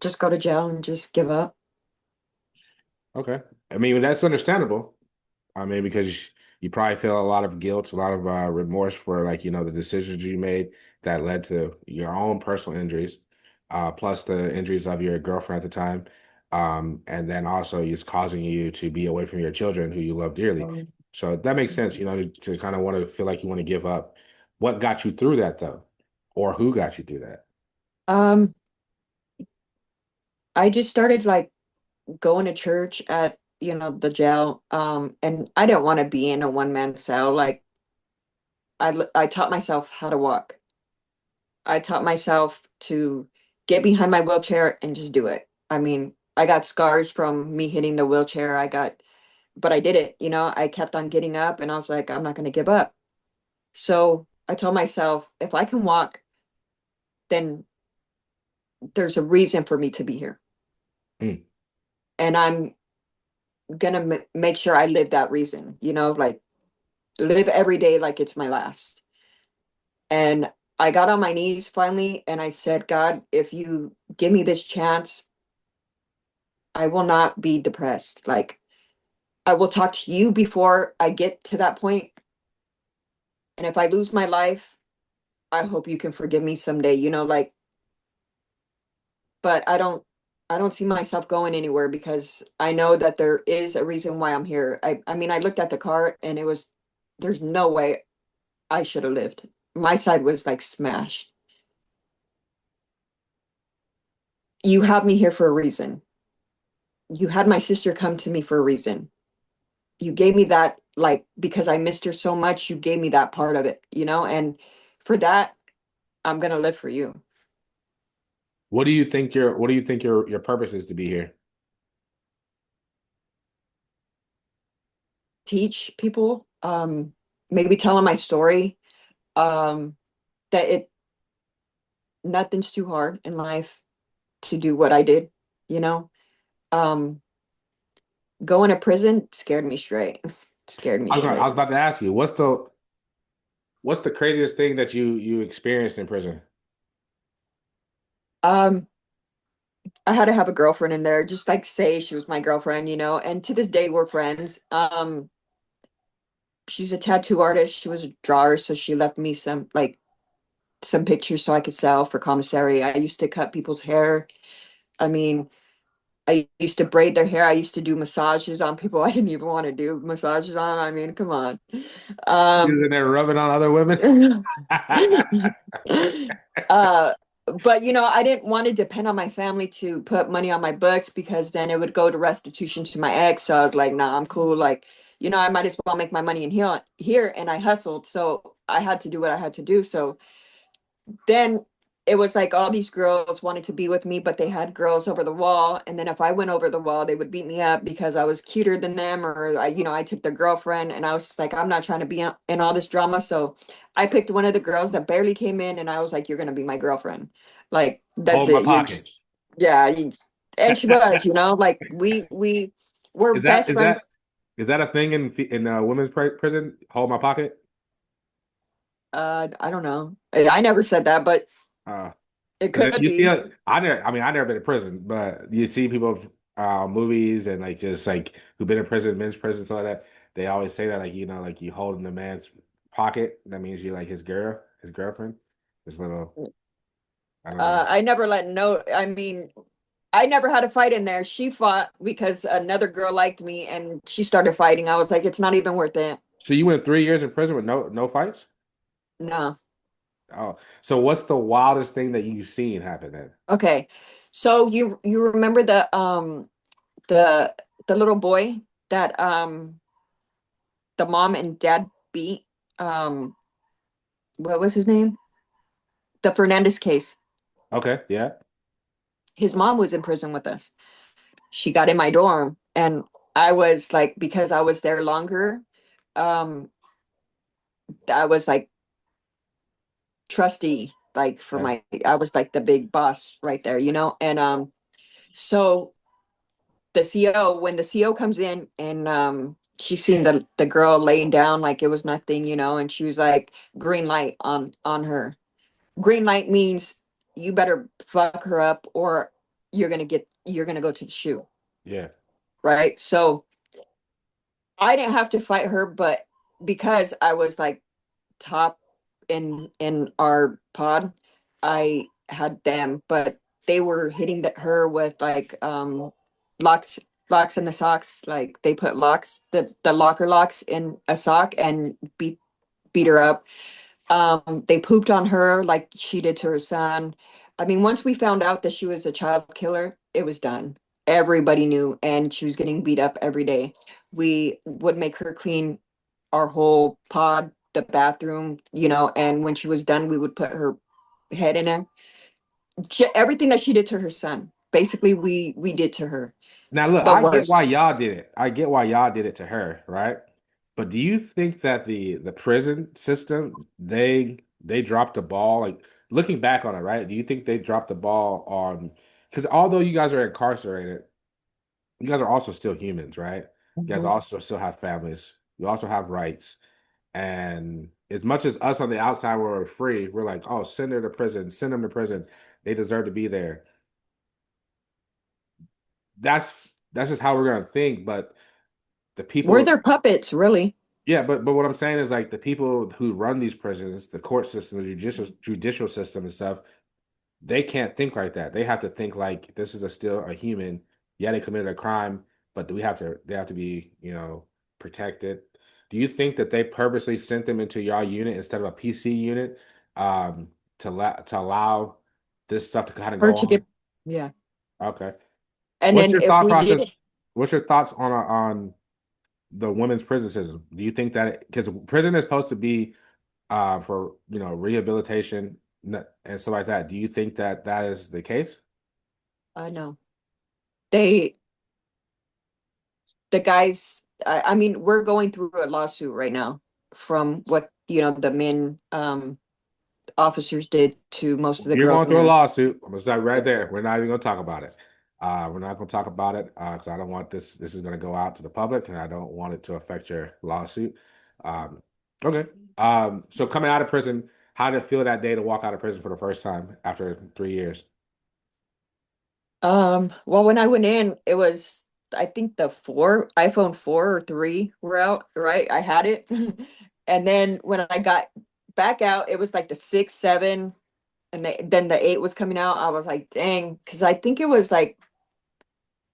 just go to jail and just give up.
Okay. I mean, that's understandable. I mean, because you probably feel a lot of guilt, a lot of remorse for like, the decisions you made that led to your own personal injuries, plus the injuries of your girlfriend at the time. And then also it's causing you to be away from your children who you love dearly.
Um,
So that makes sense, to kind of want to feel like you want to give up. What got you through that though? Or who got you through that?
um, I just started like going to church at, the jail. And I didn't want to be in a one-man cell. Like I taught myself how to walk. I taught myself to get behind my wheelchair and just do it. I mean, I got scars from me hitting the wheelchair. But I did it, I kept on getting up and I was like, I'm not going to give up. So I told myself, if I can walk, then there's a reason for me to be here.
Mm.
And I'm going to make sure I live that reason, like live every day like it's my last. And I got on my knees finally and I said, God, if you give me this chance, I will not be depressed. Like, I will talk to you before I get to that point. And if I lose my life, I hope you can forgive me someday, like, but I don't see myself going anywhere because I know that there is a reason why I'm here. I mean, I looked at the car and there's no way I should have lived. My side was like smashed. You have me here for a reason. You had my sister come to me for a reason. You gave me that, like, because I missed her so much, you gave me that part of it, and for that, I'm gonna live for you.
What do you think your purpose is to be here?
Teach people, maybe tell them my story, um, that nothing's too hard in life to do what I did, you know. Um, going to prison scared me straight. Scared me
I was
straight.
about to ask you, what's the craziest thing that you experienced in prison?
Um, I had to have a girlfriend in there, just like say she was my girlfriend, and to this day we're friends. She's a tattoo artist. She was a drawer, so she left me some pictures so I could sell for commissary. I used to cut people's hair. I mean, I used to braid their hair. I used to do massages on people I didn't even want to do massages on. I mean, come on.
He was
Um,
in there rubbing on other women.
uh, but I didn't want to depend on my family to put money on my books because then it would go to restitution to my ex. So I was like, nah, I'm cool. Like, I might as well make my money in here, and I hustled. So I had to do what I had to do. So then it was like all these girls wanted to be with me, but they had girls over the wall. And then if I went over the wall, they would beat me up because I was cuter than them, or I took their girlfriend. And I was just like, I'm not trying to be in all this drama. So I picked one of the girls that barely came in, and I was like, you're gonna be my girlfriend. Like that's
Hold my
it. You're
pocket.
just, yeah. And she was, like we were
Is that
best
is that
friends.
is that a thing in women's prison? Hold my pocket.
I don't know. I never said that, but
Uh,
it
'Cause
could
you see,
be.
I never been to prison, but you see people, movies and like just like who've been in prison, men's prison, stuff like that. They always say that, like, like you hold in the man's pocket. That means you like his girlfriend. This little, I don't know.
I never let no. I mean, I never had a fight in there. She fought because another girl liked me, and she started fighting. I was like, it's not even worth it.
So you went 3 years in prison with no fights?
No.
Oh, so what's the wildest thing that you've seen happen then?
Okay. So you remember the the little boy that the mom and dad beat? Um, what was his name? The Fernandez case.
Okay, yeah.
His mom was in prison with us. She got in my dorm, and I was like, because I was there longer, um, I was like trustee, like for
Yeah.
I was like the big boss right there, And so the CO, when the CO comes in, and she seen the girl laying down like it was nothing, and she was like, green light on her. Green light means you better fuck her up, or you're gonna go to the shoe,
Yeah.
right? So I didn't have to fight her, but because I was like top in our pod, I had them, but they were hitting her with like locks locks in the socks. Like they put locks, the locker locks in a sock, and beat her up. They pooped on her like she did to her son. I mean, once we found out that she was a child killer, it was done. Everybody knew, and she was getting beat up every day. We would make her clean our whole pod, the bathroom, and when she was done, we would put her head in there. Everything that she did to her son, basically, we did to her,
Now look,
but
I get
worse.
why y'all did it. I get why y'all did it to her, right? But do you think that the prison system, they dropped the ball? Like looking back on it, right? Do you think they dropped the ball on, because although you guys are incarcerated, you guys are also still humans, right? You guys
Mhm.
also still have families. You also have rights. And as much as us on the outside were free, we're like, oh, send her to prison, send them to prison. They deserve to be there. That's just how we're gonna think. But the
We're
people,
their puppets, really.
yeah, but what I'm saying is like the people who run these prisons, the court system, the judicial system and stuff, they can't think like that. They have to think like this is still a human. Yeah, they committed a crime, but do we have to they have to be, protected. Do you think that they purposely sent them into y'all unit instead of a PC unit, um, to allow this stuff to kind of
Her
go
to
on?
get, yeah.
Okay.
And
What's
then
your
if
thought
we did
process?
it,
What's your thoughts on the women's prison system? Do you think that because prison is supposed to be, for rehabilitation and stuff like that? Do you think that that is the case?
no, they the guys. I mean, we're going through a lawsuit right now from what the men officers did to most of the
You're
girls
going
in
through a
there.
lawsuit. I'm gonna start right
Yeah.
there. We're not even gonna talk about it. We're not gonna talk about it because I don't want this. This is gonna go out to the public, and I don't want it to affect your lawsuit. Um, okay. So coming out of prison, how did it feel that day to walk out of prison for the first time after 3 years?
Well, when I went in, it was, I think the iPhone 4 or 3 were out, right? I had it. And then when I got back out, it was like the 6, 7, and then the 8 was coming out. I was like, dang, because I think it was like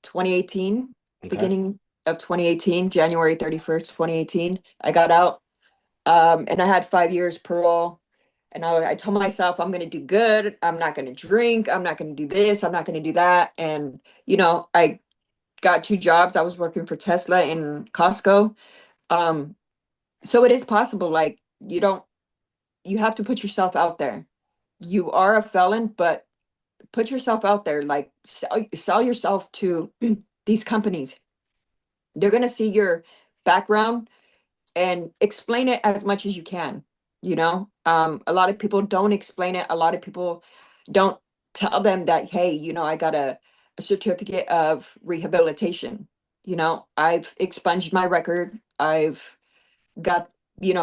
2018,
Okay.
beginning of 2018, January 31st, 2018. I got out, and I had 5 years parole. And I told myself, I'm going to do good. I'm not going to drink. I'm not going to do this. I'm not going to do that. And, I got 2 jobs. I was working for Tesla and Costco. Um, so it is possible. Like, you don't. you have to put yourself out there. You are a felon, but put yourself out there. Like sell yourself to these companies. They're gonna see your background and explain it as much as you can. A lot of people don't explain it. A lot of people don't tell them that, hey, I got a certificate of rehabilitation. I've expunged my record. I've got,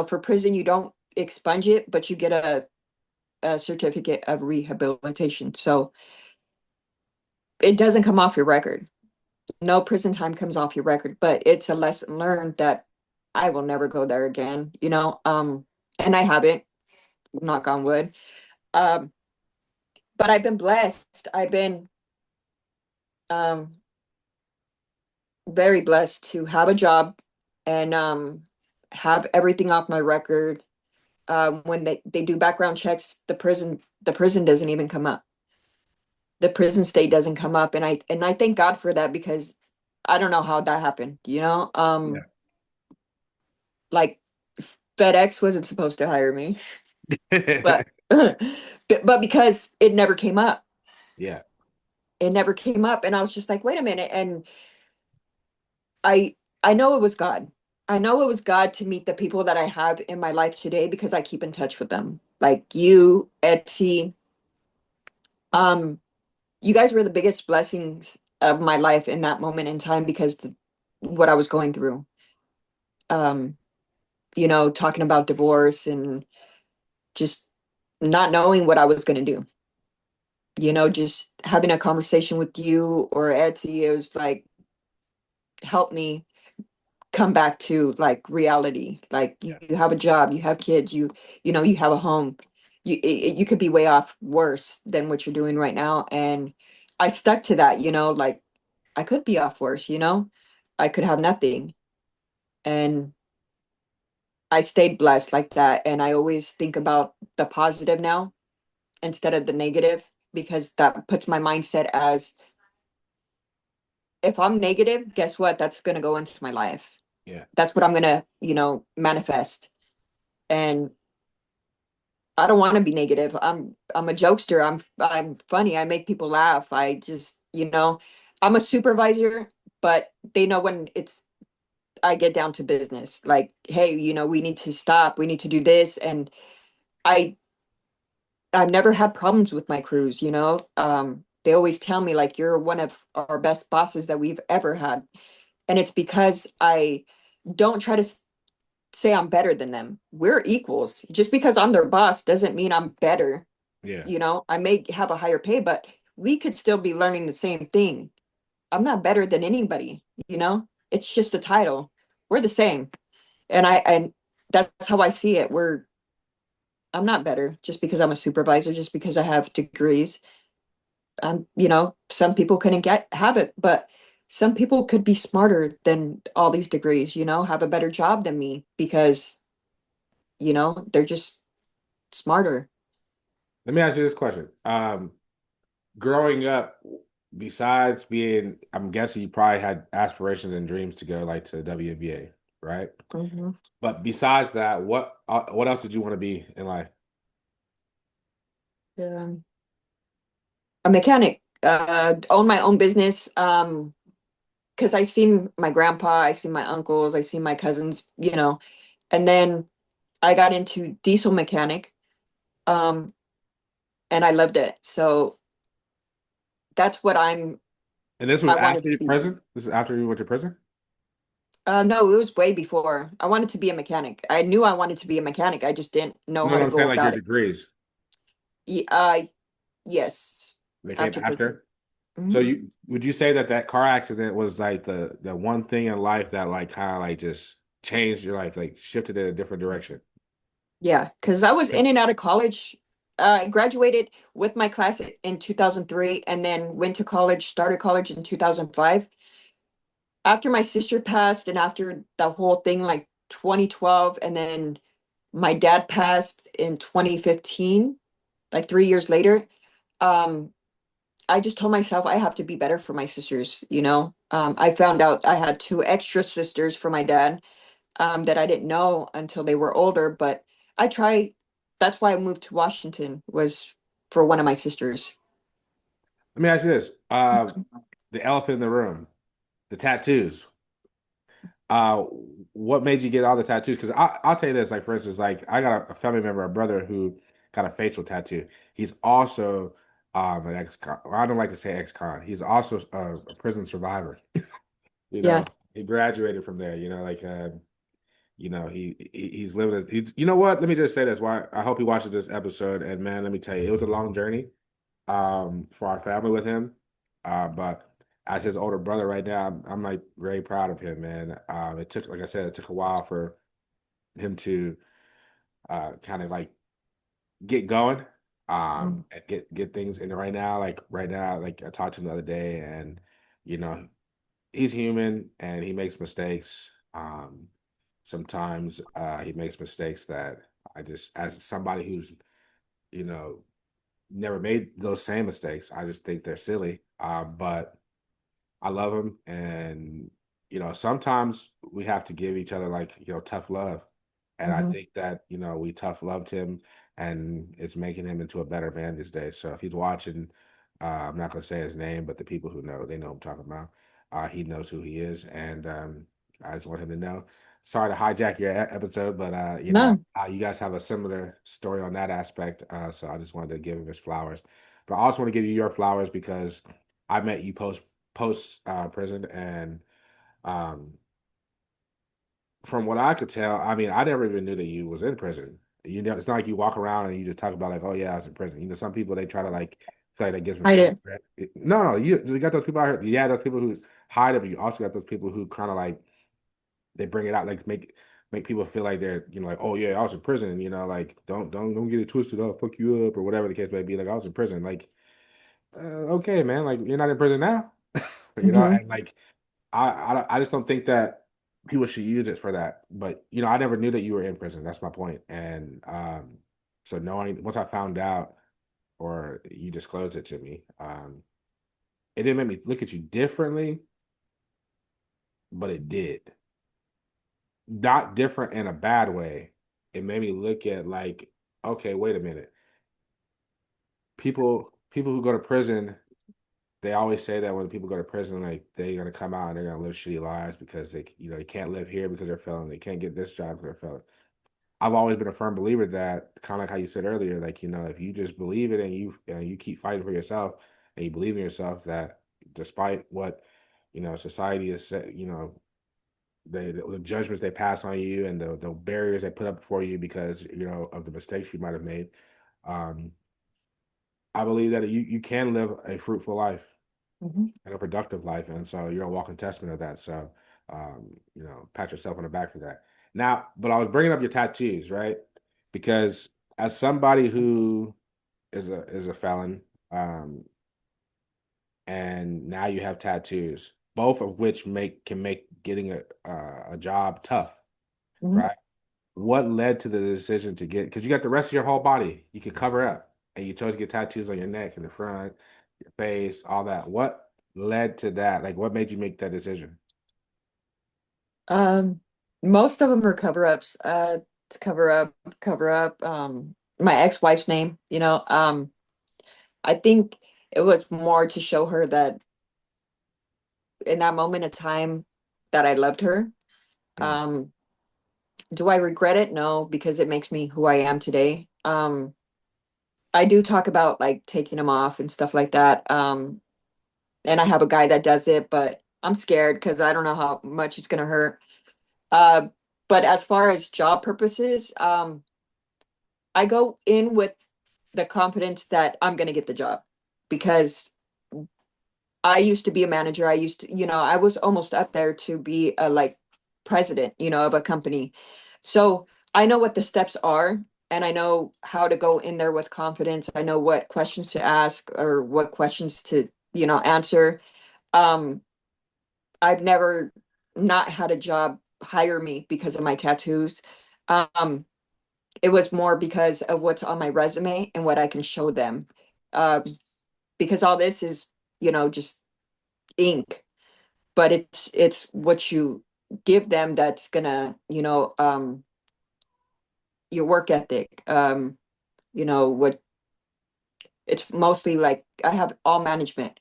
for prison, you don't expunge it, but you get a certificate of rehabilitation. So it doesn't come off your record. No prison time comes off your record, but it's a lesson learned that I will never go there again, and I haven't, knock on wood. Um, but I've been blessed. I've been um very blessed to have a job and have everything off my record. When they do background checks, the prison doesn't even come up. The prison state doesn't come up, and I thank God for that because I don't know how that happened.
Yeah.
Like FedEx wasn't supposed to hire me, but but because it never came up.
Yeah.
It never came up, and I was just like, wait a minute. And I know it was God. I know it was God to meet the people that I have in my life today because I keep in touch with them. Like you, Etsy. Um, you guys were the biggest blessings of my life in that moment in time because what I was going through. Um, talking about divorce and just not knowing what I was going to do. Just having a conversation with you or Etsy, it was like, help me come back to like reality. Like you,
Yeah.
you have a job, you have kids, you have a home. You could be way off worse than what you're doing right now. And I stuck to that, like I could be off worse. I could have nothing. And I stayed blessed like that. And I always think about the positive now instead of the negative because that puts my mindset as if I'm negative, guess what? That's going to go into my life.
Yeah.
That's what I'm going to, manifest. And I don't want to be negative. I'm a jokester. I'm funny. I make people laugh. I just, I'm a supervisor, but they know when it's I get down to business. Like, hey, we need to stop. We need to do this. And I I've never had problems with my crews. They always tell me like you're one of our best bosses that we've ever had. And it's because I don't try to say I'm better than them. We're equals. Just because I'm their boss doesn't mean I'm better.
Yeah.
I may have a higher pay, but we could still be learning the same thing. I'm not better than anybody. It's just a title. We're the same. And that's how I see it. I'm not better just because I'm a supervisor, just because I have degrees. Some people couldn't have it, but some people could be smarter than all these degrees, have a better job than me because, they're just smarter.
Let me ask you this question. Growing up, besides being, I'm guessing you probably had aspirations and dreams to go like to WNBA, right?
Mhm.
But besides that, what else did you want to be in life?
Um, a mechanic, own my own business. Because I seen my grandpa, I seen my uncles, I seen my cousins, and then I got into diesel mechanic, um, and I loved it. So that's what
And this was
I wanted
after
to
your
be.
prison? This is after you went to prison?
No, it was way before. I wanted to be a mechanic. I knew I wanted to be a mechanic. I just didn't know
No,
how
no,
to
I'm
go
saying like your
about it.
degrees.
Ye- yes,
They came
after prison.
after. So
Mhm.
you would you say that that car accident was like the one thing in life that like kind of like just changed your life, like shifted in a different direction?
Yeah, because I was in and out of college. I graduated with my class in 2003 and then went to college, started college in 2005. After my sister passed and after the whole thing, like 2012, and then my dad passed in 2015, like 3 years later, um, I just told myself I have to be better for my sisters. I found out I had two extra sisters for my dad that I didn't know until they were older, but I try. that's why I moved to Washington was for one of my sisters.
Let me ask you this. The elephant in the room, the tattoos. Uh, what made you get all the tattoos? Because I'll tell you this, like for instance, like I got a family member, a brother who got a facial tattoo. He's also an ex-con. Well, I don't like to say ex-con. He's also a prison survivor. You
Yeah.
know, he graduated from there. He's living. He's you know what? Let me just say this. Why I hope he watches this episode. And man, let me tell you, it was a long journey for our family with him. But as his older brother right now, I'm like very proud of him, man. It took, like I said, it took a while for him to kind of like get going,
Mm.
and get things. And right now, like I talked to him the other day, and you know, he's human and he makes mistakes. Sometimes he makes mistakes that I just, as somebody who's, you know, never made those same mistakes, I just think they're silly. But I love him, and sometimes we have to give each other like tough love, and I
Hmm.
think that we tough loved him, and it's making him into a better man these days. So if he's watching, I'm not going to say his name, but the people who know, they know what I'm talking about. He knows who he is, and I just want him to know. Sorry to hijack your episode, but
No.
you guys have a similar story on that aspect, so I just wanted to give him his flowers. But I also want to give you your flowers because I met you post prison, and um, from what I could tell, I mean, I never even knew that you was in prison. It's not like you walk around and you just talk about like, oh yeah, I was in prison. Some people they try to like feel like that gives them
I
street
did.
cred. No, no, you got those people out here. Yeah, those people who hide it, but you also got those people who kind of like they bring it out, like make people feel like they're like, oh yeah, I was in prison. Like don't get it twisted. I'll fuck you up or whatever the case may be. Like I was in prison. Like okay, man. Like you're not in prison now.
Hmm.
And like I just don't think that people should use it for that. But I never knew that you were in prison. That's my point. And so knowing once I found out or you disclosed it to me, it didn't make me look at you differently, but it did. Not different in a bad way. It made me look at like, okay, wait a minute. People who go to prison, they always say that when people go to prison, like they're gonna come out and they're gonna live shitty lives because they can't live here because they're felon. They can't get this job because they're felon. I've always been a firm believer that kind of like how you said earlier, like if you just believe it and you keep fighting for yourself and you believe in yourself, that despite what society is set, the judgments they pass on you and the barriers they put up for you because of the mistakes you might have made, um, I believe that you can live a fruitful life
Hmm.
and a productive life, and so you're a walking testament of that. So, pat yourself on the back for that. Now, but I was bringing up your tattoos, right? Because as somebody who is a felon, um, and now you have tattoos, both of which can make getting a job tough,
Hmm.
right? What led to the decision to get? Because you got the rest of your whole body you could cover up, and you chose to get tattoos on your neck, in the front, your face, all that. What led to that? Like, what made you make that decision?
Um, Most of them are cover-ups, to cover up, my ex-wife's name, I think it was more to show her that in that moment of time that I loved her.
Mm,
Um, do I regret it? No, because it makes me who I am today. I do talk about like taking them off and stuff like that. And I have a guy that does it, but I'm scared because I don't know how much it's gonna hurt. Uh, but as far as job purposes, I go in with the confidence that I'm gonna get the job because I used to be a manager. I used to, I was almost up there to be a like president, of a company. So I know what the steps are and I know how to go in there with confidence. I know what questions to ask or what questions to, answer. Um, I've never not had a job hire me because of my tattoos. Um, it was more because of what's on my resume and what I can show them. Uh, because all this is, just ink, but it's what you give them that's gonna, your work ethic. what it's mostly like I have all management.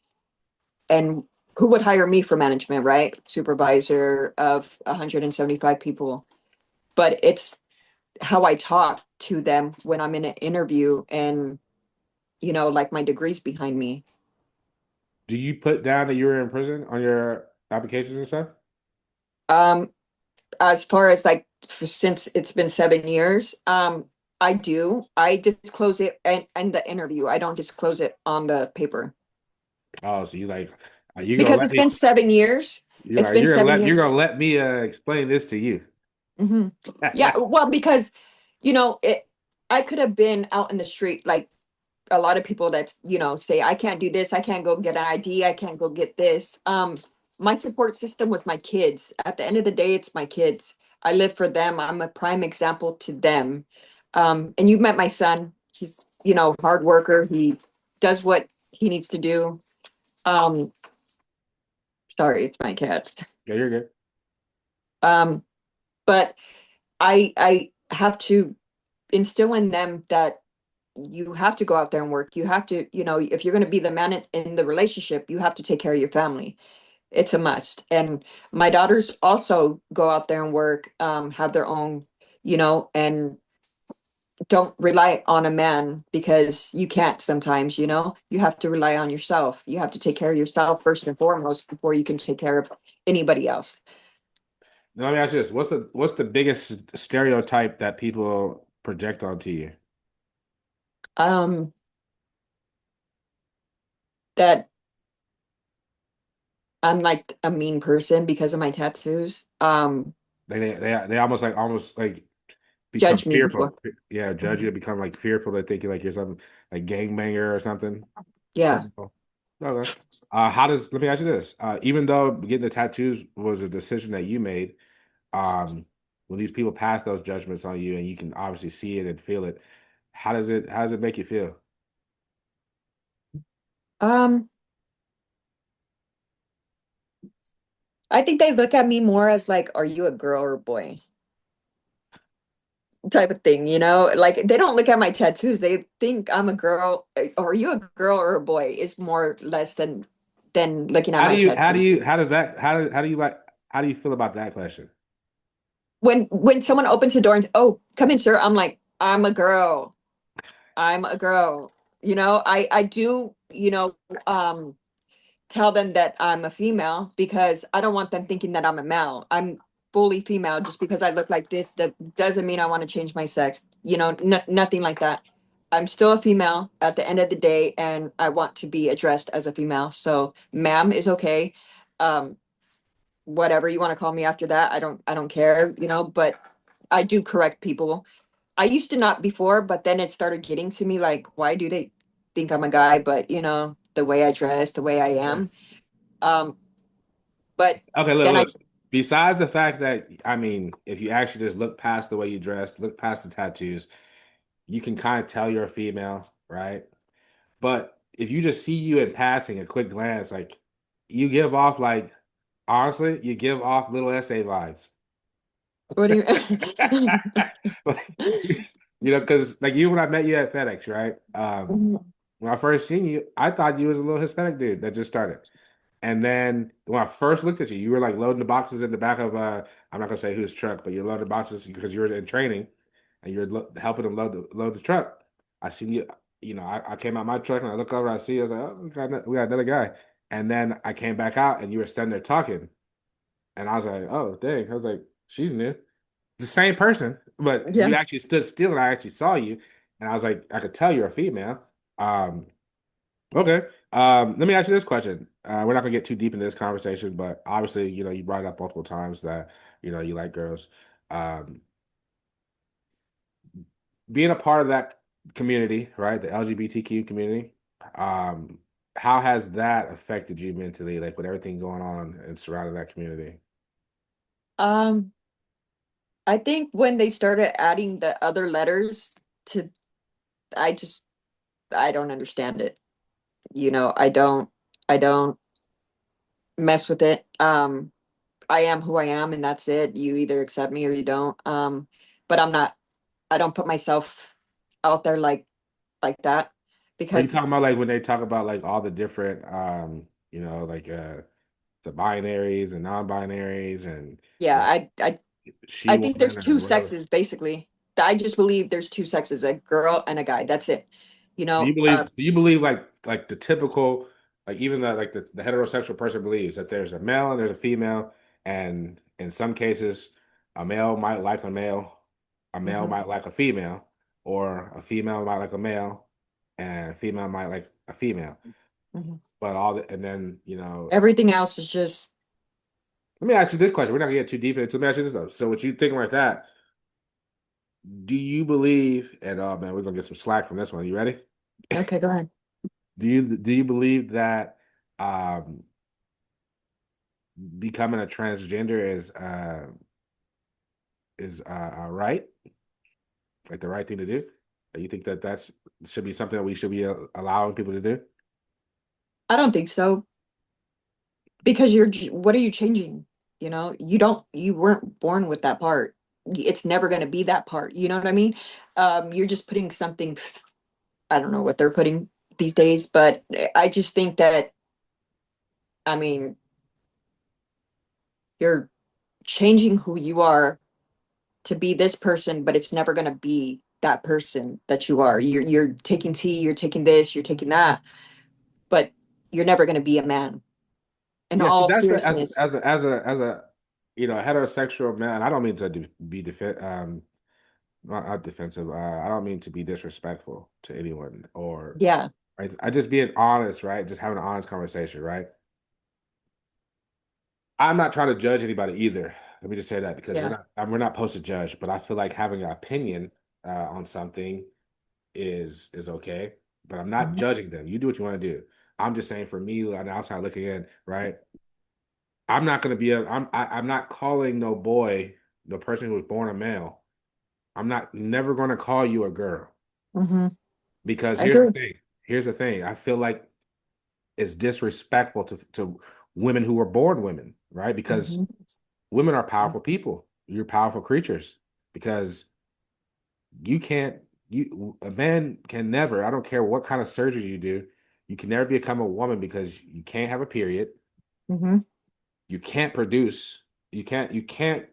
And who would hire me for management, right? Supervisor of 175 people. But it's how I talk to them when I'm in an interview and, like my degrees behind me.
Do you put down that you were in prison on your applications and stuff?
Um, as far as like since it's been 7 years, I do. I disclose it and the interview. I don't disclose it on the paper
Oh, so you like you gonna
because
let
it's
me
been 7 years.
you're
It's
like
been seven
you're
years.
gonna let me explain this to you.
Hmm. Yeah, well, because it. I could have been out in the street like a lot of people that say I can't do this, I can't go get an ID, I can't go get this. My support system was my kids. At the end of the day, it's my kids. I live for them. I'm a prime example to them. And you've met my son. He's hard worker. He does what he needs to do. Um, Sorry, it's my cats.
Yeah, you're good.
Um, but I have to instill in them that you have to go out there and work. You have to, if you're going to be the man in the relationship, you have to take care of your family. It's a must. And my daughters also go out there and work, have their own, and don't rely on a man because you can't sometimes, you have to rely on yourself. You have to take care of yourself first and foremost before you can take care of anybody else.
Now, let me ask you this: what's the biggest stereotype that people project onto you?
Um, that I'm like a mean person because of my tattoos.
They almost like become
Judge me before.
fearful. Yeah, judge you,
Mhm.
become like fearful. They think like you're some like gangbanger or something.
Yeah.
Oh, okay. Let me ask you this. Even though getting the tattoos was a decision that you made, when these people pass those judgments on you and you can obviously see it and feel it, how does it make you feel?
Um, I think they look at me more as like, are you a girl or a boy? Type of thing, Like they don't look at my tattoos. They think I'm a girl. Are you a girl or a boy? Is more or less than looking at my tattoos.
How do you like how do you feel about that question?
When someone opens the door and says, "Oh, come in, sir," I'm like, I'm a girl. I'm a girl. I do, tell them that I'm a female because I don't want them thinking that I'm a male. I'm fully female. Just because I look like this, that doesn't mean I want to change my sex. Nothing like that. I'm still a female at the end of the day, and I want to be addressed as a female. So, ma'am is okay. Um, whatever you want to call me after that, I don't care. But I do correct people. I used to not before, but then it started getting to me like, why do they think I'm a guy? But the way I dress, the way I
Sure.
am. Um, but
Okay,
then I
look. Besides the fact that, I mean, if you actually just look past the way you dress, look past the tattoos, you can kind of tell you're a female, right? But if you just see you in passing, a quick glance, like you give off like honestly, you give off little essay vibes.
what do
Like, because like you when I met you at FedEx, right?
you
When I first seen you, I thought you was a little Hispanic dude that just started. And then when I first looked at you, you were like loading the boxes in the back of I'm not gonna say whose truck, but you're loading boxes because you were in training and you're helping them load the truck. I seen you, I came out my truck and I look over, I see you, I was like, oh, we got another guy. And then I came back out and you were standing there talking. And I was like, oh dang. I was like, she's new. The same person, but
yeah.
you actually stood still and I actually saw you. And I was like, I could tell you're a female. Um, Okay. Let me ask you this question. We're not gonna get too deep into this conversation, but obviously, you brought it up multiple times that, you like girls. Um, Being a part of that community, right? The LGBTQ community, um, how has that affected you mentally, like with everything going on and surrounding that community?
Um, I think when they started adding the other letters to, I just I don't understand it. I don't mess with it. I am who I am, and that's it. You either accept me or you don't. But I don't put myself out there like like that
Are you
because
talking about like when they talk about like all the different like the binaries and non-binaries and
yeah,
the
I
she
think there's
woman
two
and whatever?
sexes basically. I just believe there's two sexes, a girl and a guy. That's it. You
So
know,
you believe like the typical like even the heterosexual person believes that there's a male and there's a female, and in some cases a male might like a male
mhm,
might like a female, or a female might like a male, and a female might like a female.
mhm.
But and then
Everything else is just
let me ask you this question. We're not gonna get too deep into it. Let me ask you this though. So, what you thinking like that? Do you believe? And oh man, we're gonna get some slack from this one. You ready?
okay. Go ahead.
Do you believe that um, becoming a transgender is right, like the right thing to do? Do you think that that's should be something that we should be allowing people to do?
I don't think so because what are you changing? You know, you weren't born with that part. It's never going to be that part. You know what I mean? You're just putting something. I don't know what they're putting these days, but I just think that, I mean, you're changing who you are to be this person, but it's never going to be that person that you are. You're taking tea, you're taking this, you're taking that, but you're never going to be a man. In
Yeah, see,
all
that's
seriousness.
as a heterosexual man. I don't mean to be not defensive. I don't mean to be disrespectful to anyone or
Yeah.
right. I just being honest, right? Just having an honest conversation, right? I'm not trying to judge anybody either. Let me just say that because
Yeah.
we're not supposed to judge, but I feel like having an opinion on something is okay. But I'm not
Mhm.
judging them. You do what you want to do. I'm just saying for me on the outside looking in, right? I'm not gonna be I'm not calling no boy, the person who was born a male. I'm not never gonna call you a girl
Mhm.
because
I agree.
Here's the thing. I feel like it's disrespectful to women who were born women, right? Because
Mhm.
women are powerful people. You're powerful creatures because you can't you a man can never, I don't care what kind of surgery you do, you can never become a woman because you can't have a period,
Mhm.
you can't produce, you can't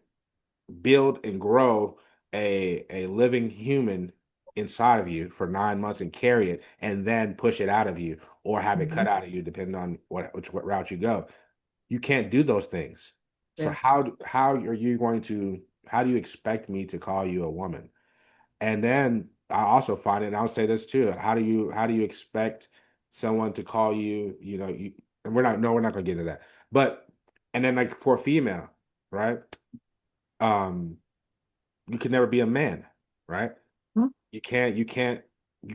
build and grow a living human inside of you for 9 months and carry it and then push it out of you or have it cut
Mhm.
out of you depending on what route you go. You can't do those things. So
Yeah.
how are you going to how do you expect me to call you a woman? And then I also find it, and I'll say this too, how do you expect someone to call you, and we're not gonna get into that. But and then like for a female, right? Um, you can never be a man, right?
Mhm.
You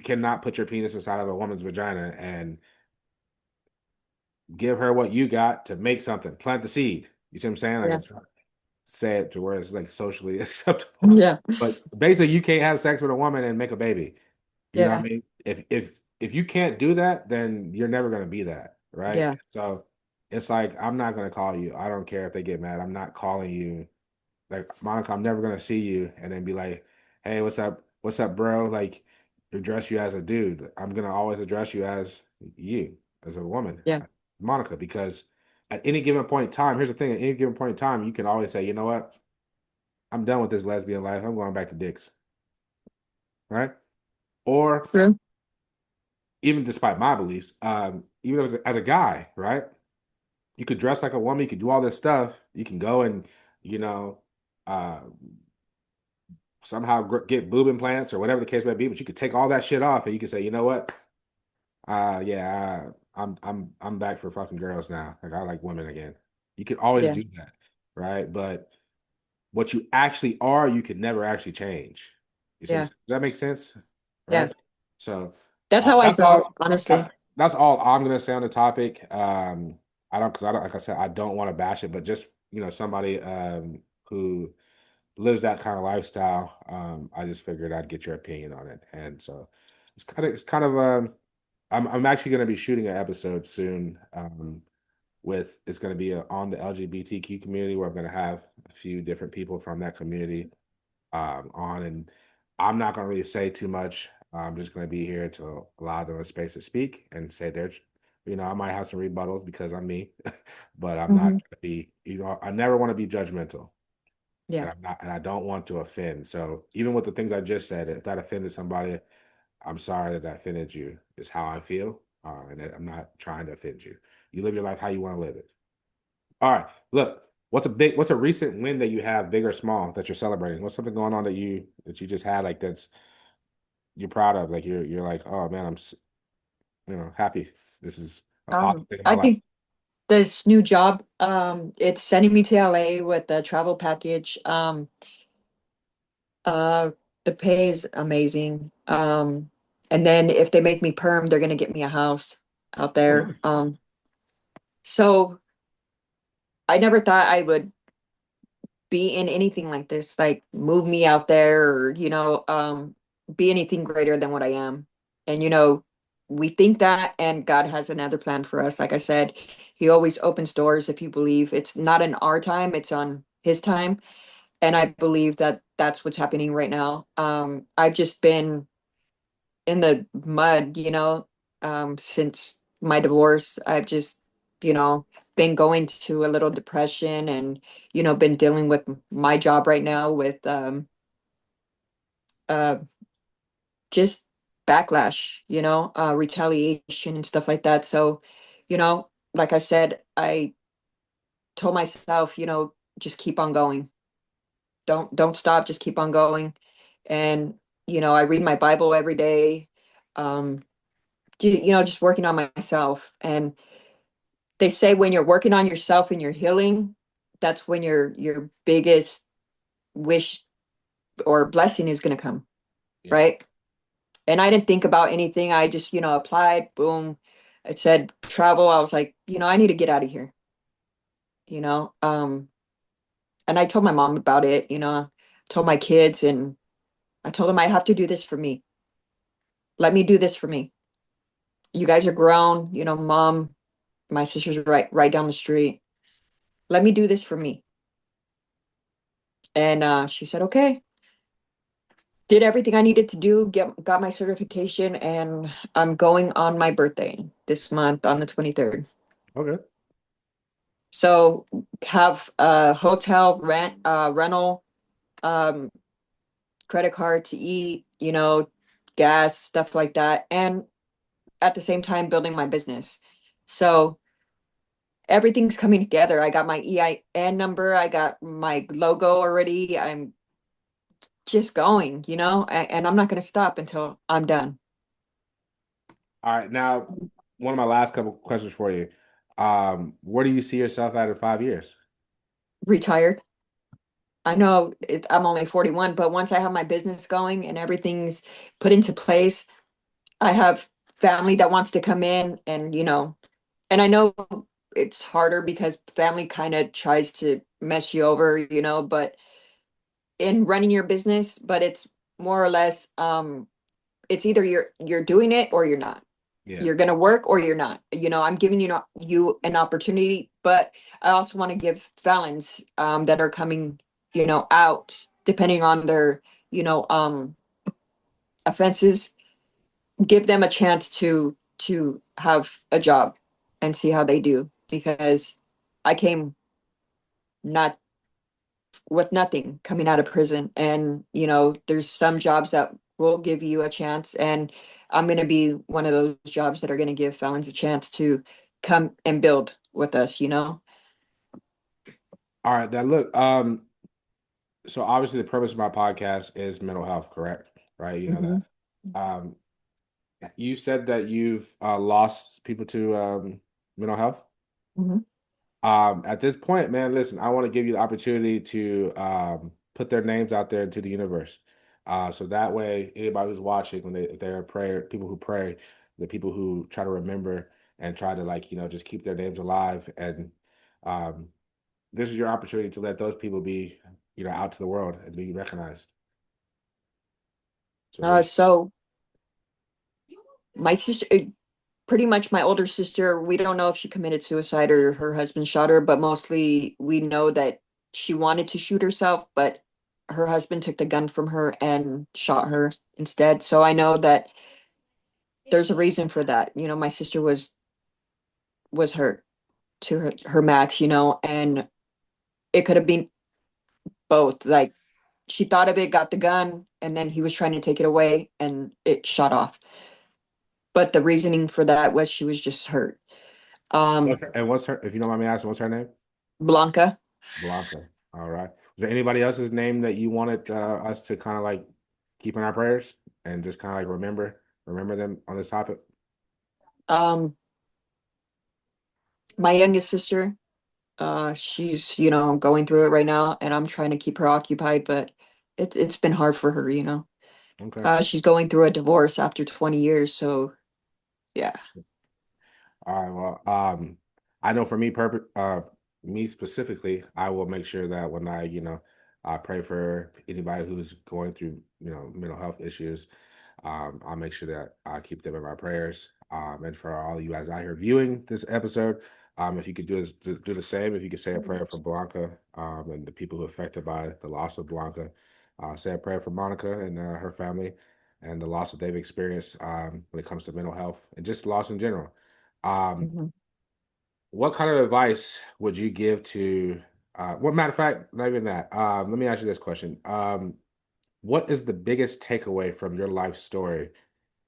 cannot put your penis inside of a woman's vagina and give her what you got to make something, plant the seed. You see what I'm saying? Like
Yeah.
I'm trying to say it to where it's like socially acceptable.
Yeah.
But basically you can't have sex with a woman and make a baby. You know what I
Yeah.
mean? If you can't do that, then you're never gonna be that, right?
Yeah.
So it's like I'm not gonna call you. I don't care if they get mad. I'm not calling you. Like Monica, I'm never gonna see you and then be like, "Hey, what's up? What's up, bro?" Like address you as a dude. I'm gonna always address you as you, as a woman,
Yeah.
Monica, because at any given point in time, here's the thing: at any given point in time, you can always say, "You know what? I'm done with this lesbian life. I'm going back to dicks." Right? Or
True.
even despite my beliefs, even as a guy, right? You could dress like a woman, you could do all this stuff, you can go and, you know, uh, somehow get boob implants or whatever the case may be, but you could take all that shit off and you could say, you know what? Yeah, I'm back for fucking girls now. Like I like women again. You could always
Yeah.
do that, right? But what you actually are, you could never actually change. You see what I'm
Yeah.
saying? Does that make sense?
Yeah.
Right? So
That's how I
that's
felt,
all.
honestly.
That's all I'm gonna say on the topic. Because I don't, like I said, I don't want to bash it, but just somebody who lives that kind of lifestyle, I just figured I'd get your opinion on it, and so it's kind of I'm actually gonna be shooting an episode soon. With it's gonna be on the LGBTQ community where I'm gonna have a few different people from that community on, and I'm not gonna really say too much I'm just going to be here to allow them a space to speak and say their, I might have some rebuttals because I'm me, but I'm not
Hmm.
going to be, I never want to be judgmental,
Yeah.
and I'm not, and I don't want to offend. So even with the things I just said, if that offended somebody, I'm sorry that that offended you. It's how I feel, and I'm not trying to offend you. You live your life how you want to live it. All right, look. What's a recent win that you have, big or small, that you're celebrating? What's something going on that you just had like that's you're proud of? Like you're like, oh man, happy. This is a positive thing in my
I
life.
think this new job, it's sending me to LA with a travel package. Uh, the pay is amazing. And then if they make me perm, they're gonna get me a house out
Oh,
there.
nice.
So I never thought I would be in anything like this, like move me out there or, be anything greater than what I am. And, we think that, and God has another plan for us. Like I said, He always opens doors if you believe. It's not in our time, it's on His time. And I believe that that's what's happening right now. I've just been in the mud, since my divorce. I've just, you know, been going to a little depression and, been dealing with my job right now with uh just backlash, retaliation and stuff like that. So, like I said, I told myself, just keep on going. Don't stop, just keep on going. And, I read my Bible every day. Um, just working on myself. And they say when you're working on yourself and you're healing, that's when your biggest wish or blessing is going to come,
Yeah.
right? And I didn't think about anything. I just, applied, boom. It said travel. I was like, I need to get out of here, you know. And I told my mom about it, told my kids, and I told them I have to do this for me. Let me do this for me. You guys are grown, mom, my sister's right down the street. Let me do this for me. And she said, okay. Did everything I needed to do, got my certification, and I'm going on my birthday this month on the 23rd.
Okay.
So have a hotel rental, um, credit card to eat, gas, stuff like that, and at the same time building my business. So everything's coming together. I got my EIN number, I got my logo already. I'm just going, and I'm not going to stop until I'm done.
All right. Now, one of my last couple questions for you. Where do you see yourself at in 5 years?
Retired. I know I'm only 41, but once I have my business going and everything's put into place, I have family that wants to come in and, and I know it's harder because family kind of tries to mess you over, but in running your business, but it's more or less, it's either you're doing it or you're not.
Yeah.
You're going to work or you're not. I'm giving you an opportunity, but I also want to give felons that are coming, out depending on their, offenses, give them a chance to have a job and see how they do because I came not with nothing coming out of prison, and there's some jobs that will give you a chance, and I'm going to be one of those jobs that are going to give felons a chance to come and build with us.
All right. Now look, so obviously the purpose of my podcast is mental health, correct? Right? You know
Hmm.
that. Um, you said that you've lost people to mental health.
Hmm.
At this point, man, listen, I want to give you the opportunity to put their names out there into the universe. So that way, anybody who's watching, when if they're prayer, people who pray, the people who try to remember and try to like, just keep their names alive. And um, this is your opportunity to let those people be, out to the world and be recognized. So what?
so my sister, pretty much my older sister, we don't know if she committed suicide or her husband shot her, but mostly we know that she wanted to shoot herself, but her husband took the gun from her and shot her instead. So I know that there's a reason for that. My sister was hurt to her max, and it could have been both. Like she thought of it, got the gun, and then he was trying to take it away and it shot off. But the reasoning for that was she was just hurt.
What's
Um,
her, and what's her, if you don't mind me asking, what's her name?
Blanca.
Blanca. All right. Was there anybody else's name that you wanted us to kind of like keep in our prayers and just kind of like remember them on this topic?
Um, my youngest sister, she's, going through it right now, and I'm trying to keep her occupied, but it's been hard for her.
Okay.
She's going through a divorce after 20 years, so yeah.
All right. Well, I know for me specifically, I will make sure that when I pray for anybody who's going through, mental health issues, I'll make sure that I keep them in my prayers. And for all of you guys out here viewing this episode, if you could do the same, if you could say a prayer for Blanca, and the people who are affected by the loss of Blanca, say a prayer for Monica and her family and the loss that they've experienced, when it comes to mental health and just loss in general. Um,
Mhm.
what kind of advice would you give to, what matter of fact, not even that. Let me ask you this question. What is the biggest takeaway from your life story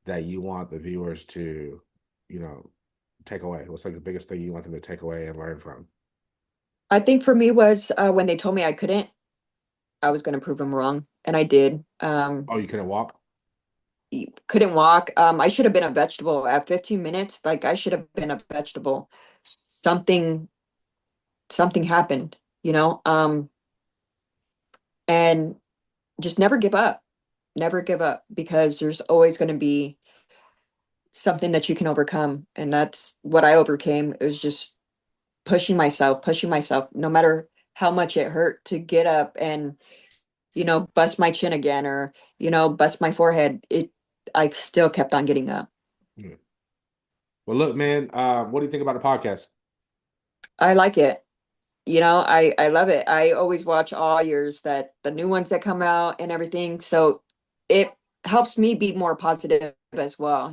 that you want the viewers to, you know, take away? What's like the biggest thing you want them to take away and learn from?
I think for me was when they told me I couldn't, I was going to prove them wrong, and I did.
Oh, you couldn't walk?
Couldn't walk. I should have been a vegetable at 15 minutes. Like I should have been a vegetable. Something, something happened, and just never give up. Never give up because there's always going to be something that you can overcome. And that's what I overcame. It was just pushing myself, no matter how much it hurt to get up and, bust my chin again or, bust my forehead. I still kept on getting up.
Hmm. Well, look, man, what do you think about the podcast?
I like it. I love it. I always watch all yours that the new ones that come out and everything. So it helps me be more positive as well.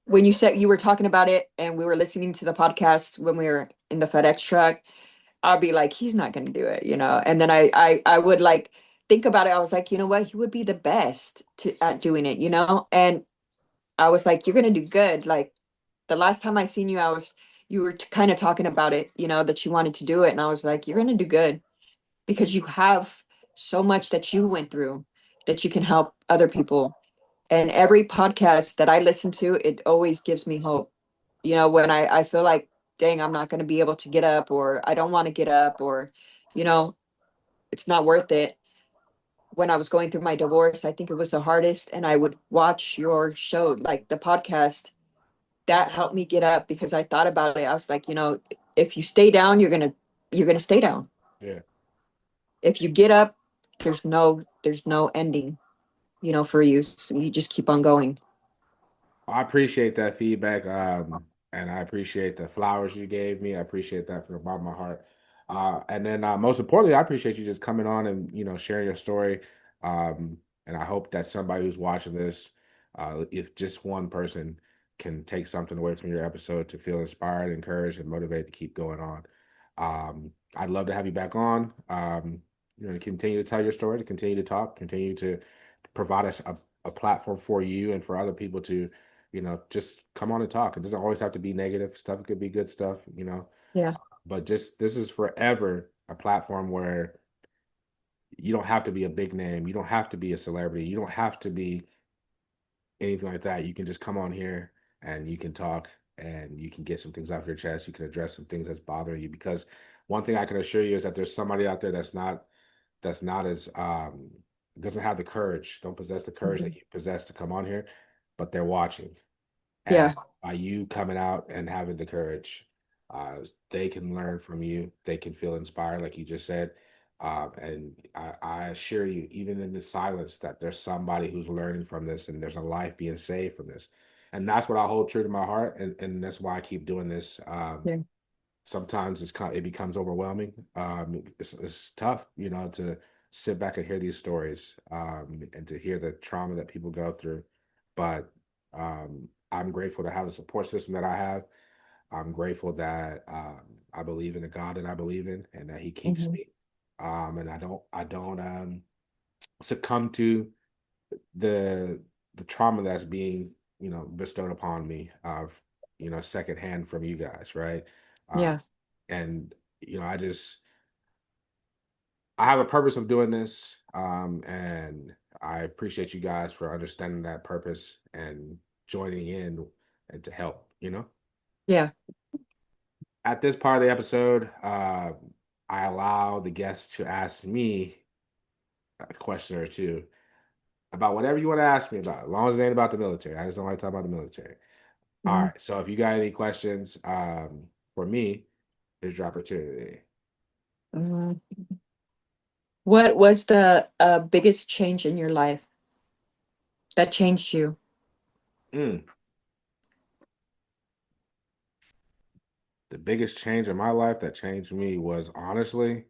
When you said you were talking about it and we were listening to the podcast when we were in the FedEx truck, I'll be like, he's not going to do it. And then I would like think about it. I was like, you know what? He would be the best at doing it. And I was like, you're going to do good. Like the last time I seen you, you were kind of talking about it, that you wanted to do it. And I was like, you're going to do good because you have so much that you went through that you can help other people. And every podcast that I listen to, it always gives me hope. When I feel like, dang, I'm not going to be able to get up or I don't want to get up or, you know, it's not worth it. When I was going through my divorce, I think it was the hardest. And I would watch your show, like the podcast, that helped me get up because I thought about it. I was like, if you stay down, you're gonna stay down.
Yeah.
If you get up, there's no ending, for you. So you just keep on going.
I appreciate that feedback, and I appreciate the flowers you gave me. I appreciate that from the bottom of my heart. And then most importantly, I appreciate you just coming on and sharing your story. Um, and I hope that somebody who's watching this, if just one person can take something away from your episode to feel inspired, encouraged, and motivated to keep going on. I'd love to have you back on. To continue to tell your story, to continue to talk, continue to provide us a platform for you and for other people to just come on and talk. It doesn't always have to be negative stuff. It could be good stuff.
Yeah.
But just this is forever a platform where you don't have to be a big name. You don't have to be a celebrity. You don't have to be anything like that. You can just come on here and you can talk and you can get some things off your chest. You can address some things that's bothering you. Because one thing I can assure you is that there's somebody out there that's not as doesn't have the courage, don't possess the courage
Mhm.
that you possess to come on here, but they're watching. And
Yeah.
by you coming out and having the courage, they can learn from you. They can feel inspired, like you just said. And I assure you, even in the silence, that there's somebody who's learning from this and there's a life being saved from this. And that's what I hold true to my heart. And that's why I keep doing this.
Yeah.
Sometimes it becomes overwhelming. It's tough, to sit back and hear these stories, and to hear the trauma that people go through. But I'm grateful to have the support system that I have. I'm grateful that I believe in the God that I believe in, and that He keeps
Mhm.
me. And I don't succumb to the the trauma that's being bestowed upon me of secondhand from you guys, right? Um,
Yeah.
and I have a purpose of doing this, and I appreciate you guys for understanding that purpose and joining in and to help.
Yeah.
At this part of the episode, I allow the guests to ask me a question or two about whatever you want to ask me about, as long as it ain't about the military. I just don't like to talk about the military. All
Mhm.
right. So if you got any questions for me, here's your opportunity.
Mhm. What was the biggest change in your life that changed you?
Mm, the biggest change in my life that changed me was honestly,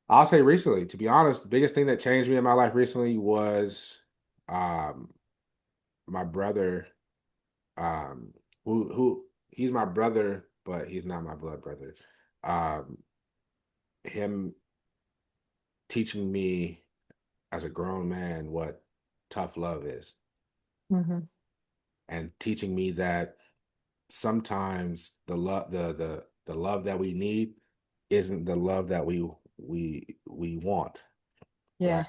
I'll say recently, to be honest, the biggest thing that changed me in my life recently was um, my brother, um, who he's my brother, but he's not my blood brother. Um, him teaching me as a grown man what tough love is,
Hmm.
and teaching me that sometimes the love that we need isn't the love that we want, right?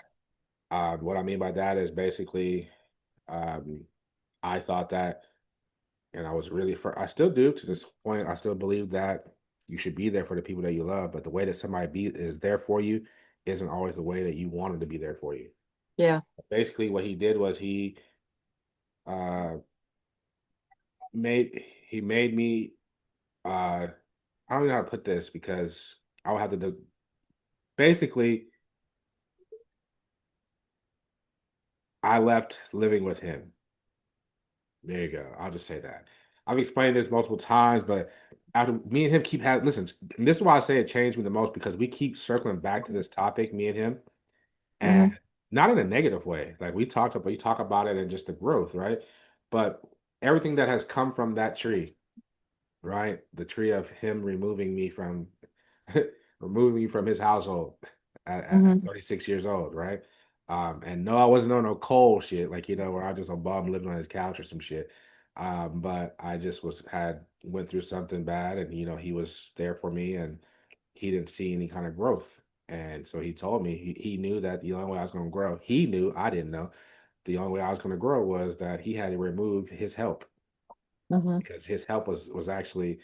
Yeah.
What I mean by that is basically, um, I thought that, and I was really for I still do to this point. I still believe that you should be there for the people that you love, but the way that is there for you isn't always the way that you wanted to be there for you.
Yeah.
Basically, what he did was uh, he made me. I don't know how to put this because I would have to do. Basically, I left living with him. There you go. I'll just say that. I've explained this multiple times, but after me and him keep having, listen, and this is why I say it changed me the most because we keep circling back to this topic, me and him, and
Hmm.
not in a negative way. Like we talk about it and just the growth, right? But everything that has come from that tree, right? The tree of him removing me from removing me from his household at
Hmm.
36 years old, right? And no, I wasn't on no cold shit, like where I just a bum living on his couch or some shit. But I just went through something bad, and he was there for me, and he didn't see any kind of growth. And so he told me he knew that the only way I was going to grow, he knew, I didn't know, the only way I was going to grow was that he had to remove his help,
Hmm.
because his help was actually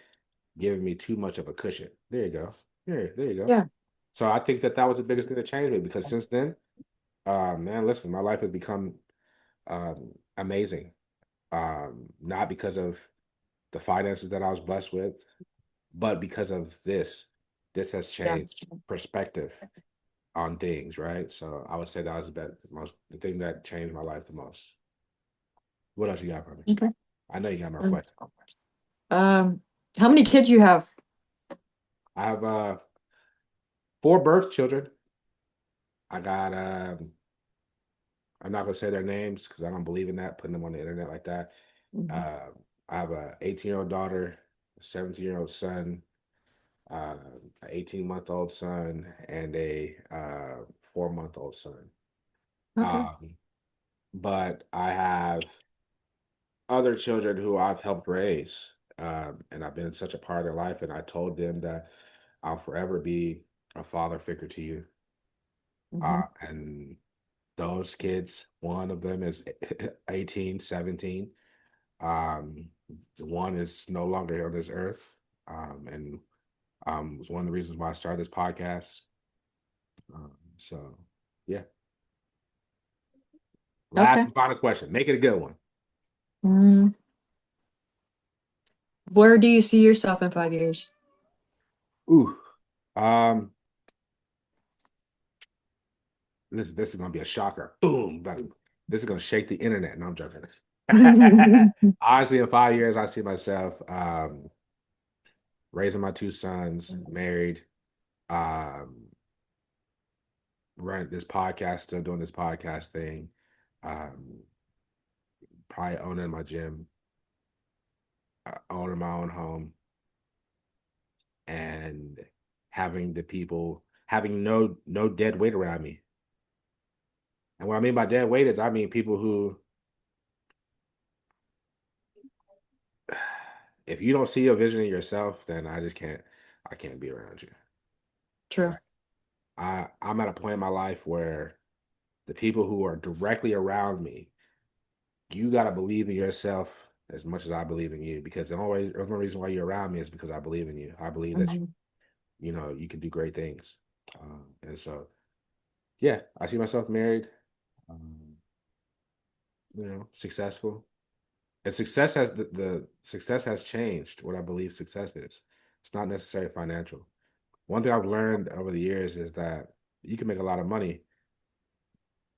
giving me too much of a cushion. There you go. There you go.
Yeah.
So I think that was the biggest thing that changed me, because since then, man, listen, my life has become amazing. Not because of the finances that I was blessed with, but because of this. This has
Yeah.
changed perspective on things, right? So I would say that was the thing that changed my life the most. What else you got for me?
Okay.
I know you got more
Um,
questions.
um, how many kids you have?
I have four birth children. I got I'm not gonna say their names because I don't believe in that, putting them on the internet like that.
Hmm.
Uh, I have a 18-year-old daughter, a 17-year-old son, an 18-month-old son, and a 4-month-old son.
Okay.
Um, but I have other children who I've helped raise, and I've been such a part of their life. And I told them that I'll forever be a father figure to you.
Hmm.
And those kids, one of them is 18, 17. Um, one is no longer here on this earth. And was one of the reasons why I started this podcast. So yeah. Last
Okay.
and final question. Make it a good one.
Mm. Where do you see yourself in 5 years?
Ooh. Um, this is gonna be a shocker. Boom, but this is gonna shake the internet. No, I'm joking. Honestly, in 5 years, I see myself raising my two sons, married, um, running this podcast, still doing this podcast thing, um, probably owning my gym, owning my own home, and having the people having no dead weight around me. And what I mean by dead weight is I mean people who, if you don't see a vision in yourself, then I can't be around you.
True.
Like I'm at a point in my life where the people who are directly around me, you gotta believe in yourself as much as I believe in you, because the only reason why you're around me is because I believe in you. I believe that
Hmm.
you know you can do great things. And so yeah, I see myself married, um, successful. And success has the success has changed what I believe success is. It's not necessarily financial. One thing I've learned over the years is that you can make a lot of money,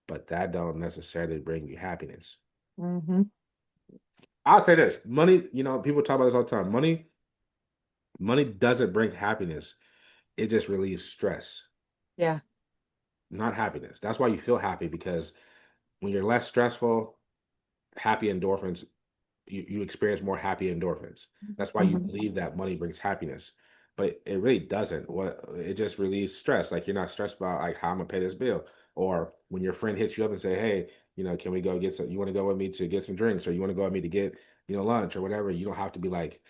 but that don't necessarily bring you happiness.
Hmm.
I'll say this, money, people talk about this all the time. Money doesn't bring happiness. It just relieves stress,
Yeah.
not happiness. That's why you feel happy, because when you're less stressful, happy endorphins you experience more happy endorphins. That's why you
Hmm.
believe that money brings happiness, but it really doesn't. What it just relieves stress. Like you're not stressed about like how I'm gonna pay this bill, or when your friend hits you up and say, "Hey, can we go get some? You want to go with me to get some drinks, or you want to go with me to get lunch or whatever." You don't have to be like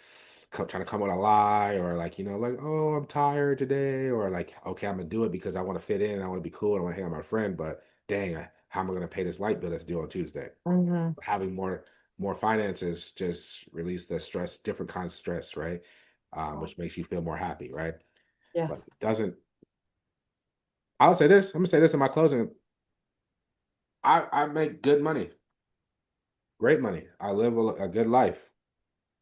trying to come with a lie, or like like, "Oh, I'm tired today," or like, "Okay, I'm gonna do it because I want to fit in. I want to be cool. I want to hang out with my friend." But dang, how am I gonna pay this light bill that's due on Tuesday?
Hmm.
Having more finances just release the stress, different kinds of stress, right? Which makes you feel more happy, right?
Yeah.
But it doesn't. I'll say this. I'm gonna say this in my closing. I make good money, great money. I live a good life,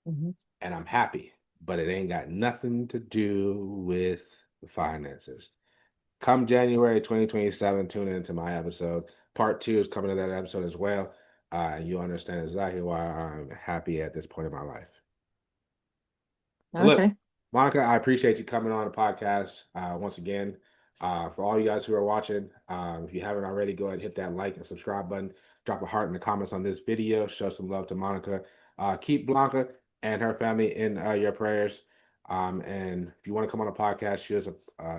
Hmm.
and I'm happy. But it ain't got nothing to do with the finances. Come January 2027, tune into my episode. Part two is coming to that episode as well. And you'll understand exactly why I'm happy at this point in my life. But look,
Okay.
Monica, I appreciate you coming on the podcast once again. For all you guys who are watching, if you haven't already, go ahead and hit that like and subscribe button. Drop a heart in the comments on this video. Show some love to Monica. Keep Blanca and her family in your prayers. And if you want to come on a podcast, shoot us a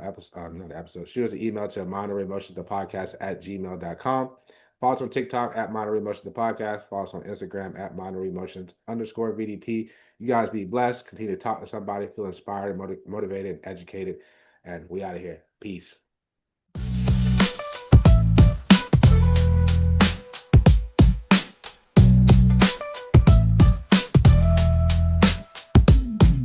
episode, not an episode, shoot us an email to minoriemotions.podcast@gmail.com. Follow us on TikTok at Minor Emotions the Podcast. Follow us on Instagram at Minor Emotions _ VDP. You guys be blessed. Continue to talk to somebody, feel inspired, motivated, educated, and we out of here. Peace.